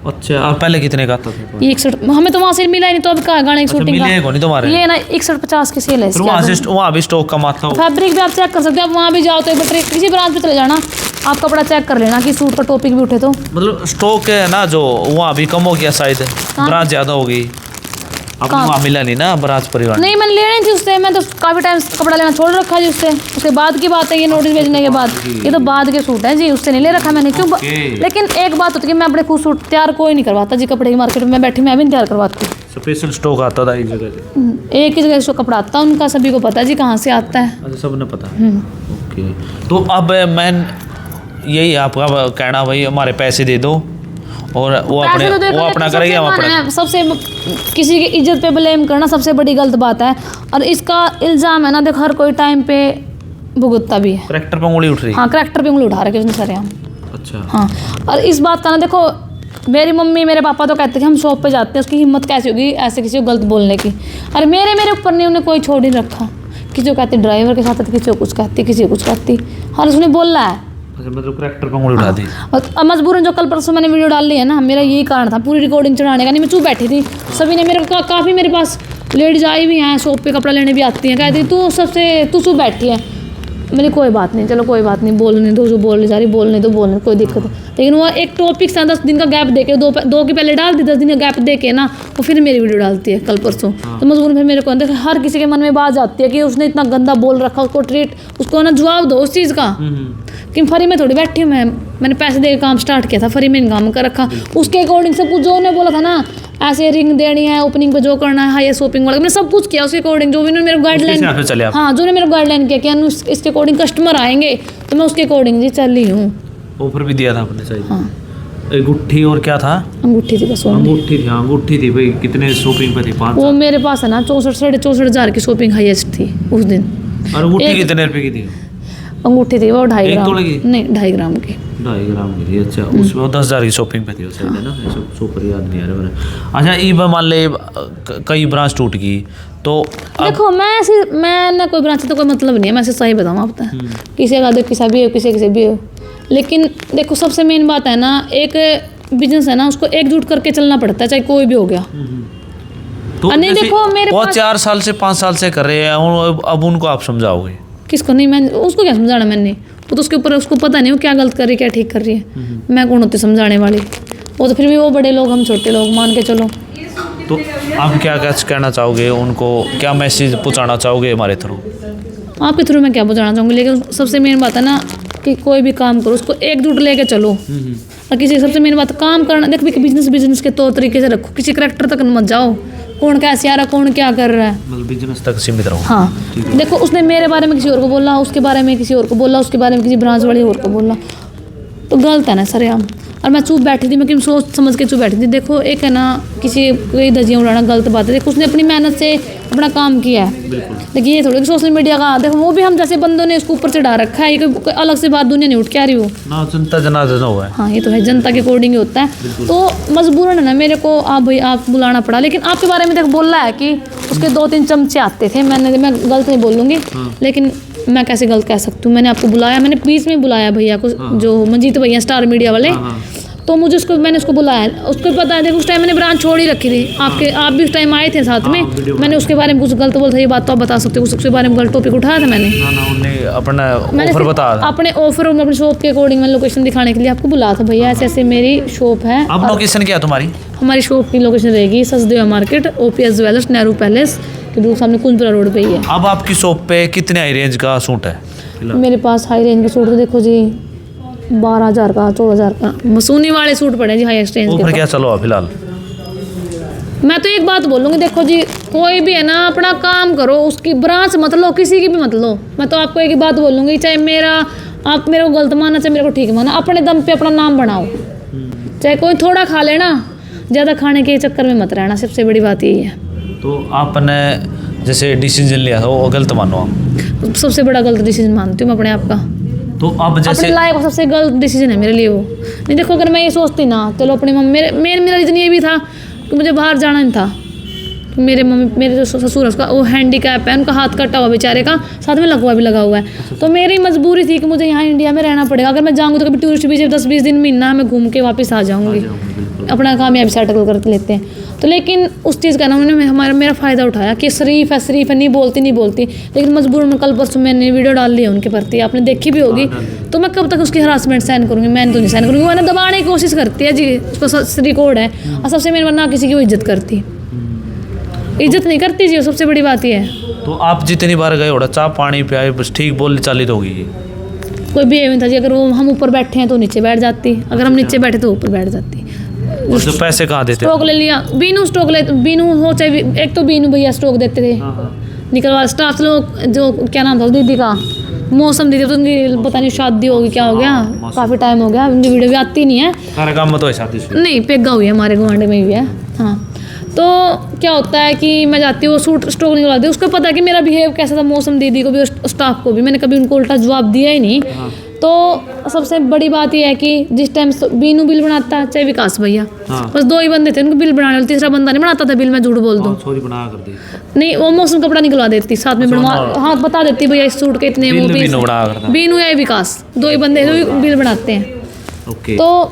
अच्छा, और पहले कितने का आता था? ये 61, हमें तो वहाँ से मिला ही नहीं, तो अब कहाँ गाने की शूटिंग का मिलेगा नहीं तुम्हारे? ये ना 6150 की सेल है फिर वहाँ भी स्टॉक कमाता हो? फैब्रिक भी आप चेक कर सकते हो, आप वहाँ भी जाओ तो एक बार किसी ब्रांच पे चले जाना, आप कपड़ा चेक कर लेना कि सूट का टॉपिक भी उठे तो। मतलब स्टॉक है ना जो वहाँ भी कम हो गया शायद, ब्रांच ज़्यादा हो गई। अब वहाँ मिला नहीं ना ब्रांच परिवार? नहीं, मैंने लेनी थी उससे, मैं तो काफ़ी टाइम कपड़ा लेना छोड़ रखा जी उससे, उसके बाद की बात है ये नोटिस भेजने के बाद। ये तो बाद के सूट हैं जी, उससे नहीं ले रखा मैंने क्यों। लेकिन एक बात होती है कि मैं अपने खुद सूट तैयार कोई नहीं करवाता जी, कपड़े की मार्केट में मैं बैठी मैं भी नहीं तैयार करवाती। स्पेशल स्टॉक आता था एक जगह से? एक ही जगह से कपड़ा आता है उनका, सभी को पता है जी कहाँ से आता है। अच्छा, सबने पता। ओके, तो अब मैं यही आपका कहना भाई हमारे पैसे दे दो और वो अपना करेगी, हम अपना। सबसे किसी की इज्जत पे ब्लेम करना सबसे बड़ी गलत बात है, और इसका इल्ज़ाम है ना, देखो हर कोई टाइम पे भुगतता भी है। करैक्टर पे उंगली उठ रही? हाँ, करैक्टर पे उंगली उठा रखे उसने सारे हम। अच्छा। हाँ, और इस बात का ना देखो, मेरी मम्मी मेरे पापा तो कहते थे हम शॉप पे जाते हैं, उसकी हिम्मत कैसी होगी ऐसे किसी को गलत बोलने की। अरे मेरे ऊपर नहीं उन्हें कोई छोड़ नहीं रखा, किसी को कहती ड्राइवर के साथ, किसी को कुछ कहती, किसी को कुछ कहती, हर उसने बोला है। अच्छा, मतलब करैक्टर पे उंगली उठा दी। और मजबूरन जो कल परसों मैंने वीडियो डाल ली है ना, मेरा यही कारण था पूरी रिकॉर्डिंग चढ़ाने का। नहीं, मैं चुप बैठी थी, सभी ने मेरे को काफ़ी, मेरे पास लेडीज आई भी हैं शॉप पे कपड़ा लेने भी आती हैं, कहती तू चुप बैठी है। मेरी कोई बात नहीं, चलो कोई बात नहीं, बोलने दो, जो बोलने जा रही बोलने दो, बोलने कोई दिक्कत है। लेकिन वो एक टॉपिक था 10 दिन का गैप दे के, दो की पहले डाल दी, 10 दिन का गैप दे के ना, वो फिर मेरी वीडियो डालती है कल परसों। तो मजबूरन फिर मेरे को अंदर हर किसी के मन में बात आती है कि उसने इतना गंदा बोल रखा, उसको ना जवाब दो उस चीज़ का। कि फ्री में थोड़ी बैठी हूँ मैंने पैसे दे के काम स्टार्ट किया था, फ्री में काम कर रखा, उसके अकॉर्डिंग सब कुछ जो उन्होंने बोला था ना, ऐसे रिंग देनी है, ओपनिंग पे जो करना है, हाई शॉपिंग वाला, मैंने सब कुछ किया उसके अकॉर्डिंग, जो भी उन्होंने मेरे गाइडलाइन। हाँ, जो उन्होंने मेरे गाइडलाइन किया कि इसके अकॉर्डिंग कस्टमर आएंगे, तो मैं उसके अकॉर्डिंग जी चल रही हूँ। ऑफर भी दिया था आपने शायद? हाँ, एक गुट्ठी और क्या था? अंगूठी थी बस। अंगूठी थी भाई। कितने शॉपिंग पे थी? 5? वो मेरे पास है ना 64,500 हज़ार की शॉपिंग हाईएस्ट थी उस दिन। और अंगूठी कितने रुपए की थी? अंगूठी थी वो 2.5 ग्राम नहीं 2.5 ग्राम की। 2.5 ग्राम की? अच्छा, उसमें 10,000 की शॉपिंग पे थी वो शायद, है ना? ऐसा सुपर याद नहीं आ रहा मेरा। अच्छा, ये मान ले कई ब्रांच टूट गई तो देखो, मैं ना कोई ब्रांच तो कोई मतलब नहीं है, मैं ऐसे सही बताऊँ आपको। किसी का किसी भी हो, किसी भी हो, लेकिन देखो सबसे मेन बात है ना, एक बिजनेस है ना, उसको एकजुट करके चलना पड़ता है, चाहे कोई भी हो गया। तो नहीं देखो, मेरे पास 4 साल से 5 साल से कर रहे हैं, अब उनको आप समझाओगे? किसको? नहीं, मैं उसको क्या समझाना, मैंने वो तो उसके ऊपर, उसको पता नहीं वो क्या गलत कर रही है, क्या ठीक कर रही है। मैं कौन होती समझाने वाली? वो तो फिर भी वो बड़े लोग, हम छोटे लोग, मान के चलो। तो आप क्या कहना चाहोगे उनको, क्या मैसेज पहुंचाना चाहोगे हमारे थ्रू? आपके थ्रू मैं क्या पहुंचाना चाहूँगी, लेकिन सबसे मेन बात है ना कि कोई भी काम करो उसको एकजुट लेके चलो। और किसी सबसे मेन बात काम करना, देखो बिजनेस के तौर तरीके से रखो, किसी करैक्टर तक मत जाओ, कौन कैसे आ रहा, कौन क्या कर रहा है, मतलब बिजनेस तक सीमित रहो। हाँ, देखो उसने मेरे बारे में किसी और को बोला, उसके बारे में किसी और को बोला, उसके बारे में किसी ब्रांच वाले और को बोला, तो गलत है ना सर यार। और मैं चुप बैठी थी, मैं क्यों सोच समझ के चुप बैठी थी। देखो एक है ना, किसी कोई धजियाँ उड़ाना गलत बात है। देखो उसने अपनी मेहनत से अपना काम किया है, लेकिन ये थोड़ी सोशल मीडिया का, देखो वो भी हम जैसे बंदों ने उसको ऊपर चढ़ा रखा है, ये कोई अलग से बात दुनिया नहीं उठ के आ रही हो ना, जनता जनार्दन हुआ है। हाँ, ये तो है, जनता के अकॉर्डिंग ही होता है। तो मजबूरन है ना मेरे को आप बुलाना पड़ा। लेकिन आपके बारे में देखो बोल रहा है कि उसके 2-3 चमचे आते थे, मैं गलत नहीं बोलूँगी, लेकिन मैं कैसे गलत कह सकती हूँ। मैंने आपको बुलाया, मैंने बीच में बुलाया भैया को, जो मंजीत भैया स्टार मीडिया वाले, तो मैंने उसको बुलाया, उसको पता है। देखो उस टाइम मैंने ब्रांच छोड़ ही रखी थी, आप भी उस टाइम आए थे साथ में। मैंने उसके बारे में कुछ गलत बोला था, ये बात तो आप बता सकते हो, उसके बारे में गलत टॉपिक उठाया था मैंने। अपना ऑफर बता, अपने ऑफर और अपने शॉप के अकॉर्डिंग मैंने लोकेशन दिखाने के लिए आपको बुलाया था। भैया ऐसे ऐसे मेरी शॉप है। अब लोकेशन क्या है तुम्हारी? हमारी शॉप की लोकेशन रहेगी Sachdeva market, OPS jewellers, Nehru palace के बिल्कुल सामने, कुंजपुरा रोड पे ही है। अब आपकी शॉप पे कितने हाई रेंज का सूट है? मेरे पास हाई रेंज के सूट तो देखो जी 12,000 का, 14,000 का, मसूनी वाले सूट पड़े जी हाईएस्ट रेंज के। क्या चलो फिलहाल? मैं तो एक बात बोलूँगी, देखो जी, कोई भी है ना, अपना काम करो, उसकी ब्रांच मत लो, किसी की भी मत लो। मैं तो आपको एक ही बात बोलूँगी, चाहे आप मेरे को गलत माना, चाहे मेरे को ठीक माना, अपने दम पे अपना नाम बनाओ। चाहे कोई थोड़ा खा लेना, ज़्यादा खाने के चक्कर में मत रहना, सबसे बड़ी बात यही है। तो आपने जैसे डिसीजन लिया था वो गलत मानो आप? सबसे बड़ा गलत डिसीजन मानती हूँ मैं अपने आप का। तो अब जैसे अपनी लाइफ का सबसे गलत डिसीजन है मेरे लिए वो। नहीं देखो, अगर मैं ये सोचती ना, चलो अपनी मम्मी, मेरा रीज़न ये भी था कि मुझे बाहर जाना नहीं था। मेरे जो ससुर है उसका वो हैंडीकैप है, उनका हाथ कटा हुआ बेचारे का, साथ में लकवा भी लगा हुआ है। तो मेरी मजबूरी थी कि मुझे यहाँ इंडिया में रहना पड़ेगा। अगर मैं जाऊँगी तो कभी टूरिस्ट वीज़ा 10-20 दिन महीना मैं घूम के वापस आ जाऊँगी, अपना कामयाबी सेटल कर लेते हैं। तो लेकिन उस चीज़ का ना उन्होंने मेरा फ़ायदा उठाया कि शरीफ है, नहीं बोलती। लेकिन मजबूर में कल परसों मैंने वीडियो डाल ली है उनके प्रति, आपने देखी भी होगी। तो मैं कब तक उसकी हरासमेंट सहन करूँगी? मैंने तो नहीं सहन करूँगी। मैंने दबाने की कोशिश करती है जी, उसका रिकॉर्ड है। और सबसे मेरे ना किसी की वो इज्जत करती, इज्जत नहीं करती जी, सबसे बड़ी बात ये है। तो आप जितनी बार गए उड़ा चाय पानी पियाए, बस ठीक बोली चाली तो होगी। कोई भी नहीं था जी, अगर वो हम ऊपर बैठे हैं तो नीचे बैठ जाती, अगर हम नीचे बैठे तो ऊपर बैठ जाती। और तो पैसे कहाँ देते? स्टॉक ले लिया, बीनू हो चाहे, एक तो बीनू भैया स्टॉक देते थे, निकलवा स्टाफ लोग, जो क्या नाम था उस दीदी का, मौसम दीदी, तो उनकी पता नहीं शादी होगी क्या हो गया, काफ़ी टाइम हो गया, उनकी वीडियो भी आती नहीं है। सारा काम में तो है शादी नहीं, पेगा हुई है हमारे गुआंढे में हुई है। हाँ, तो क्या होता है कि मैं जाती हूँ, वो सूट स्टॉक निकलवाती हूँ, उसको पता है कि मेरा बिहेव कैसा था, मौसम दीदी को भी स्टाफ को भी, मैंने कभी उनको उल्टा जवाब दिया ही नहीं। तो सबसे बड़ी बात यह है कि जिस टाइम बीनू बिल बनाता, चाहे विकास भैया, बस 2 ही बंदे थे उनको बिल बनाने वाले, तीसरा बंदा नहीं बनाता था बिल, मैं झूठ बोल दूँ। सॉरी बना कर दी। नहीं, वो मौसम कपड़ा निकलवा देती, साथ में बनवा, हाँ बता देती भैया इस सूट के इतने वो पीस। बीनू या विकास 2 ही बंदे जो बिल बनाते हैं। ओके। तो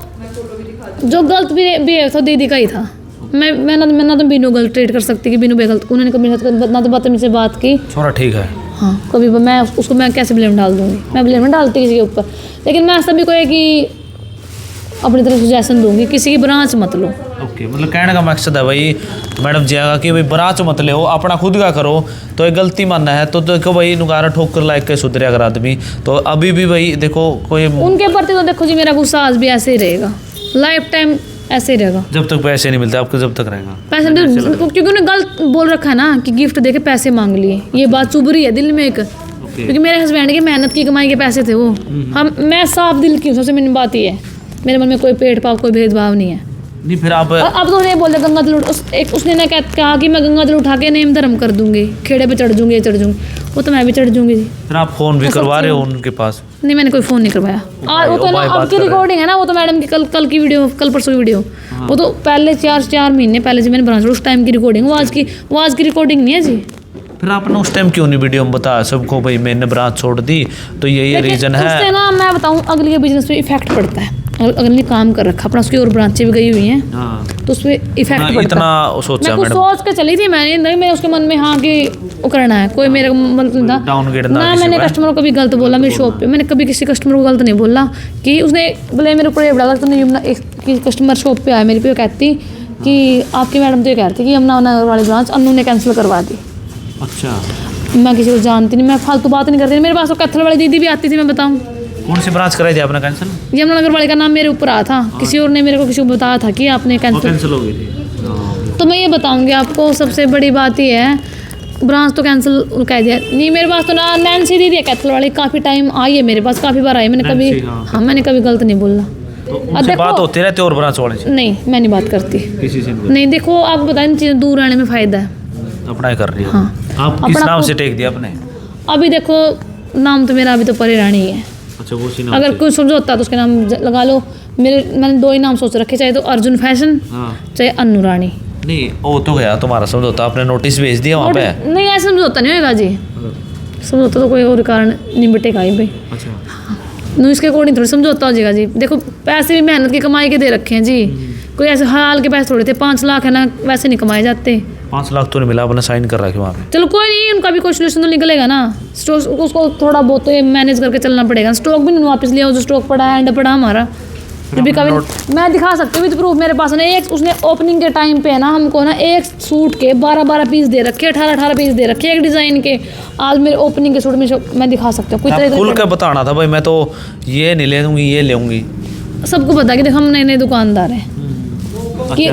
जो गलत बिहेव था दीदी का ही था। मैं ना तो बीनू गलत ट्रीट कर सकती कि बीनू बेगलत, उन्होंने कभी ना तो बदतमीजी से बात की। छोरा ठीक है। हाँ, कभी मैं उसको मैं कैसे ब्लेम डाल दूँगी? मैं ब्लेम नहीं डालती किसी के ऊपर, लेकिन मैं सभी को है कि अपनी तरफ सजेशन दूंगी, किसी की ब्रांच मत लो। ओके, मतलब कहने का मकसद है भाई मैडम जी आगा कि भाई ब्रांच मत ले, अपना खुद का करो। तो ये गलती मानना है तो देखो भाई नुकारा ठोकर लायक के सुधरे अगर आदमी, तो अभी भी भाई देखो कोई उनके प्रति तो देखो जी मेरा गुस्सा आज भी ऐसे ही रहेगा, लाइफ टाइम ऐसे ही रहेगा, जब तक पैसे नहीं मिलते आपको, जब तक रहेगा पैसे। क्योंकि उन्होंने गलत बोल रखा है ना कि गिफ्ट देके पैसे मांग लिए, ये बात चुभ रही है दिल में एक। क्योंकि मेरे हस्बैंड की मेहनत की कमाई के पैसे थे वो, मैं साफ दिल की हूँ, सबसे मेन बात ये है, मेरे मन में कोई पेट पाव कोई भेदभाव नहीं है। नहीं फिर आप अब तो नहीं बोलते गंगा जल उसने ना कहा कि मैं गंगा जल उठा के नेम धर्म कर दूंगी, खेड़े पे चढ़ दूंगी, वो तो मैं भी चढ़ दूंगी। फिर आप फोन भी करवा रहे हो उनके पास? नहीं, मैंने कोई फ़ोन नहीं करवाया। और वो तो ना अब की रिकॉर्डिंग है ना, वो तो मैडम की कल की वीडियो, कल परसों की वीडियो, वो तो पहले 4 महीने पहले से मैंने बना उस टाइम की रिकॉर्डिंग, वो आज की रिकॉर्डिंग नहीं है जी। फिर आपने उस टाइम क्यों नहीं वीडियो में बताया सबको भाई मैंने ब्रांच छोड़ दी, तो ये रीज़न है? उससे ना मैं बताऊँ अगले के बिजनेस पे इफेक्ट पड़ता है, अगर ने काम कर रखा अपना, उसकी और ब्रांचें भी गई हुई हैं, तो उस पर इफेक्ट पड़ता है। इतना सोचा मैं कुछ सोच के चली थी, मैं उसके मन में हाँ कि वो करना है, कोई मेरा मतलब था डाउनग्रेड ना। मैंने कस्टमर को कभी गलत बोला मेरी शॉप पे, मैंने कभी किसी कस्टमर को गलत नहीं बोला कि उसने बोले मेरे ऊपर ये बड़ा तो नहीं। यमुना एक कस्टमर शॉप पे आया मेरे पे, कहती कि आपकी मैडम तो ये कहती कि यमुना नगर वाली ब्रांच अन्नू ने कैंसिल करवा दी। अच्छा, मैं किसी को जानती नहीं, मैं फालतू बात नहीं करती। मेरे पास तो कैथल वाली दीदी भी आती थी, मैं बताऊँ। कौन सी ब्रांच कराई थी आपने कैंसिल? यमुनानगर वाले का नाम मेरे ऊपर आया था, किसी और ने मेरे को किसी को बताया था कि आपने कैंसिल हो गई थी। तो मैं ये बताऊंगी आपको, सबसे बड़ी बात ये है ब्रांच तो कैंसिल कह दिया। नहीं, मेरे पास तो ना नैन्सी दीदी है कैथल वाली, काफ़ी टाइम आई है मेरे पास, काफ़ी बार आई, मैंने कभी हाँ मैंने कभी गलत नहीं बोला। तो बात होती रहती और ब्रांच वाले से? नहीं, मैं नहीं बात करती किसी से नहीं। देखो आपको बताया, इन चीज़ें दूर रहने में फ़ायदा है। अपना ही कर रही है। हाँ, आप किस नाम से टेक दिया आपने? अभी देखो नाम तो मेरा अभी तो परे रानी है। अच्छा, वो सी नाम अगर कोई समझौता तो उसके नाम लगा लो। मैंने 2 ही नाम सोच रखे, चाहे तो अर्जुन फैशन, चाहे अन्नू रानी। नहीं, वो तो गया तुम्हारा समझौता, आपने नोटिस भेज दिया वहाँ पे? नहीं, ऐसा समझौता नहीं होगा जी, समझौता तो कोई और कारण नहीं मिटेगा ही भाई। अच्छा, नो इसके अकॉर्डिंग थोड़ी समझौता हो जाएगा जी। देखो पैसे भी मेहनत की कमाई के दे रखे हैं जी, कोई ऐसे हाल के पैसे थोड़े थे। 5 लाख है ना, वैसे नहीं कमाए जाते। 5 लाख तो नहीं मिला, अपना साइन कर रखे वहाँ पे। चलो कोई नहीं, उनका भी कोई सोल्यूशन तो निकलेगा ना। स्टॉक उसको थोड़ा बहुत तो मैनेज करके चलना पड़ेगा। स्टॉक भी नहीं वापस लिया, जो स्टॉक पड़ा है एंड पड़ा हमारा भी कभी मैं दिखा सकती हूँ प्रूफ मेरे पास है। एक उसने ओपनिंग के टाइम पे ना हमको ना एक सूट के 12 पीस दे रखे, 18 पीस दे रखे एक डिज़ाइन के। आज मेरे ओपनिंग के सूट में मैं दिखा सकती हूँ। खुल के बताना था भाई, मैं तो ये नहीं ले लूँगी, ये लेंगी। सबको पता कि देखो हम नए दुकानदार हैं कि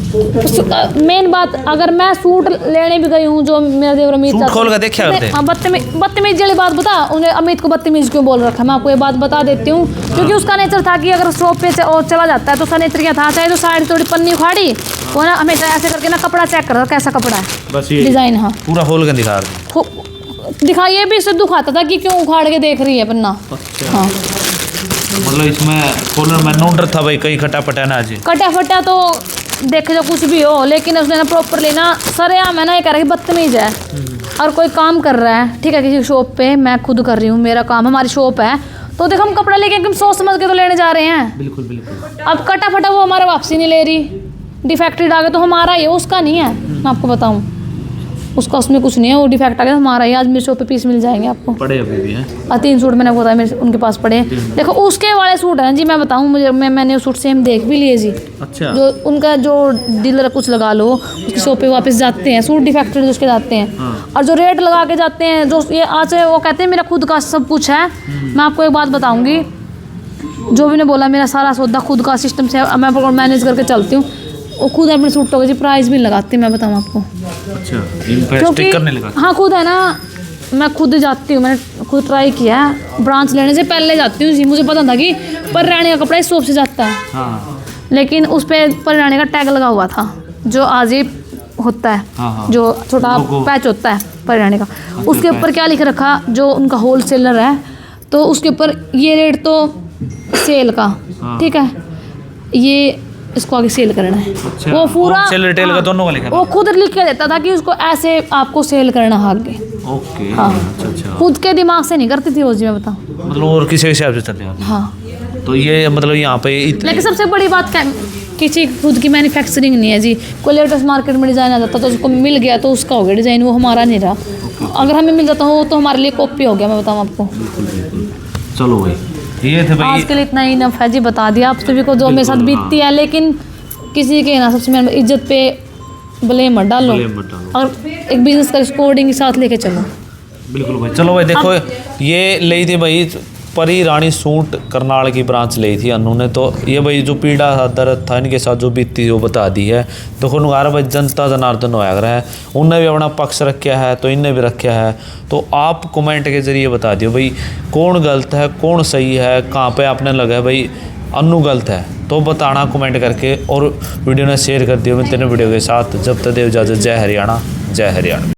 मेन बात, अगर मैं सूट लेने भी गई हूँ, जो मेरा देवर अमित सूट खोल के देखा होते? हाँ, बदतमीजी वाली बात बता, उन्हें अमित को बदतमीज क्यों बोल रखा है, मैं आपको ये बात बता देती हूँ। क्योंकि उसका नेचर था कि अगर शॉप पे और चला जाता है तो उसका नेचर क्या था, चाहे तो साइड थोड़ी पन्नी उखाड़ी, वो ना हमेशा ऐसे करके ना कपड़ा चेक कर रहा कैसा कपड़ा है, बस ये डिजाइन। हाँ, पूरा खोल के दिखा रहे। दिखाइए भी, इससे दुखाता था कि क्यों उखाड़ के देख रही है पन्ना। अच्छा। हाँ, मतलब इसमें खोलने में नो डर था भाई कहीं खटा पटा ना जी। कटा फटा तो देखे जो कुछ भी हो, लेकिन उसने ना प्रॉपरली ना सरेआम है ना, ये कह रहा है कि बदतमीज है। और कोई काम कर रहा है, ठीक है, किसी शॉप पे, मैं खुद कर रही हूँ, मेरा काम, हमारी शॉप है, तो देखो हम कपड़ा लेके एकदम सोच समझ के तो लेने जा रहे हैं। बिल्कुल बिल्कुल। अब कटा फटा वो हमारा वापसी नहीं ले रही, डिफेक्टेड आ गया तो हमारा ही है, उसका नहीं है। मैं आपको बताऊँ, उसका उसमें कुछ नहीं है, वो डिफेक्ट आ गया हमारा ही। आज मेरे शॉप पे पीस मिल जाएंगे आपको। पड़े अभी भी हैं? 3 सूट मैंने बताया मेरे उनके पास पड़े हैं। देखो उसके वाले सूट हैं जी, मैं बताऊँ, मैंने वो सूट सेम देख भी लिए जी। अच्छा। जो उनका जो डीलर कुछ लगा लो, उसकी शॉप पे वापस जाते हैं, सूट डिफेक्टेड उसके जाते हैं। हाँ। और जो रेट लगा के जाते हैं, जो ये आज वो कहते हैं मेरा खुद का सब कुछ है। मैं आपको एक बात बताऊँगी, जो भी ने बोला मेरा सारा सौदा खुद का सिस्टम से मैं मैनेज करके चलती हूँ। वो खुद अपने सूटों के जी प्राइस भी लगाती, मैं बताऊँ आपको। अच्छा, इन पे स्टिकर नहीं लगा? हाँ, खुद है ना, मैं खुद जाती हूँ, मैंने खुद ट्राई किया है। ब्रांच लेने से पहले जाती हूँ जी, मुझे पता था कि परिरानी का कपड़ा इस शॉप से जाता है। हाँ। लेकिन उस पर परिरानी का टैग लगा हुआ था, जो अजीब होता है। हाँ। जो छोटा पैच होता है परिरानी का, उसके ऊपर क्या लिख रखा, जो उनका होलसेलर है, तो उसके ऊपर ये रेट तो सेल का, ठीक है, ये इसको आगे सेल करना है। अच्छा, वो पूरा होलसेल रिटेल का दोनों का लिखा था? वो खुद लिख के देता था कि उसको ऐसे आपको सेल करना है आगे। ओके। हाँ। अच्छा अच्छा। खुद के दिमाग से नहीं करती थी वो जी, मैं बताऊँ। मतलब और किसी के हिसाब से चलते हैं? हाँ, तो ये मतलब यहाँ पे लेकिन सबसे बड़ी बात क्या, किसी खुद की मैन्युफैक्चरिंग नहीं है जी। कोई लेटेस्ट मार्केट में डिज़ाइन आ जाता तो उसको मिल गया तो उसका हो गया डिज़ाइन, वो हमारा नहीं रहा। अगर हमें मिल जाता हो तो हमारे लिए कॉपी हो गया, मैं बताऊँ आपको। चलो भाई, ये थे भाई आज के लिए इतना ही इनफ है जी, बता दिया आप सभी को जो मेरे साथ बीतती है। लेकिन किसी के ना सबसे मेन इज्जत पे ब्लेम मत डालो, और एक बिजनेस का कोडिंग के साथ लेके चलो। बिल्कुल भाई। चलो भाई, देखो ये ली थी भाई परी रानी सूट करनाल की ब्रांच ली थी अनु ने। तो ये भाई जो पीड़ा दर्द था इनके साथ जो बीती थी वो बता दी है। देखो नुगारा भाई जनता जनार्दन होया है, उनने भी अपना पक्ष रखा है तो इनने भी रखा है। तो आप कमेंट के जरिए बता दियो भाई कौन गलत है कौन सही है, कहाँ पे आपने लगा है भाई अनु गलत है, तो बताना कमेंट करके, और वीडियो ने शेयर कर दियो मिलते हैं वीडियो के साथ। जब तक देव इजाजत। जय हरियाणा, जय हरियाणा।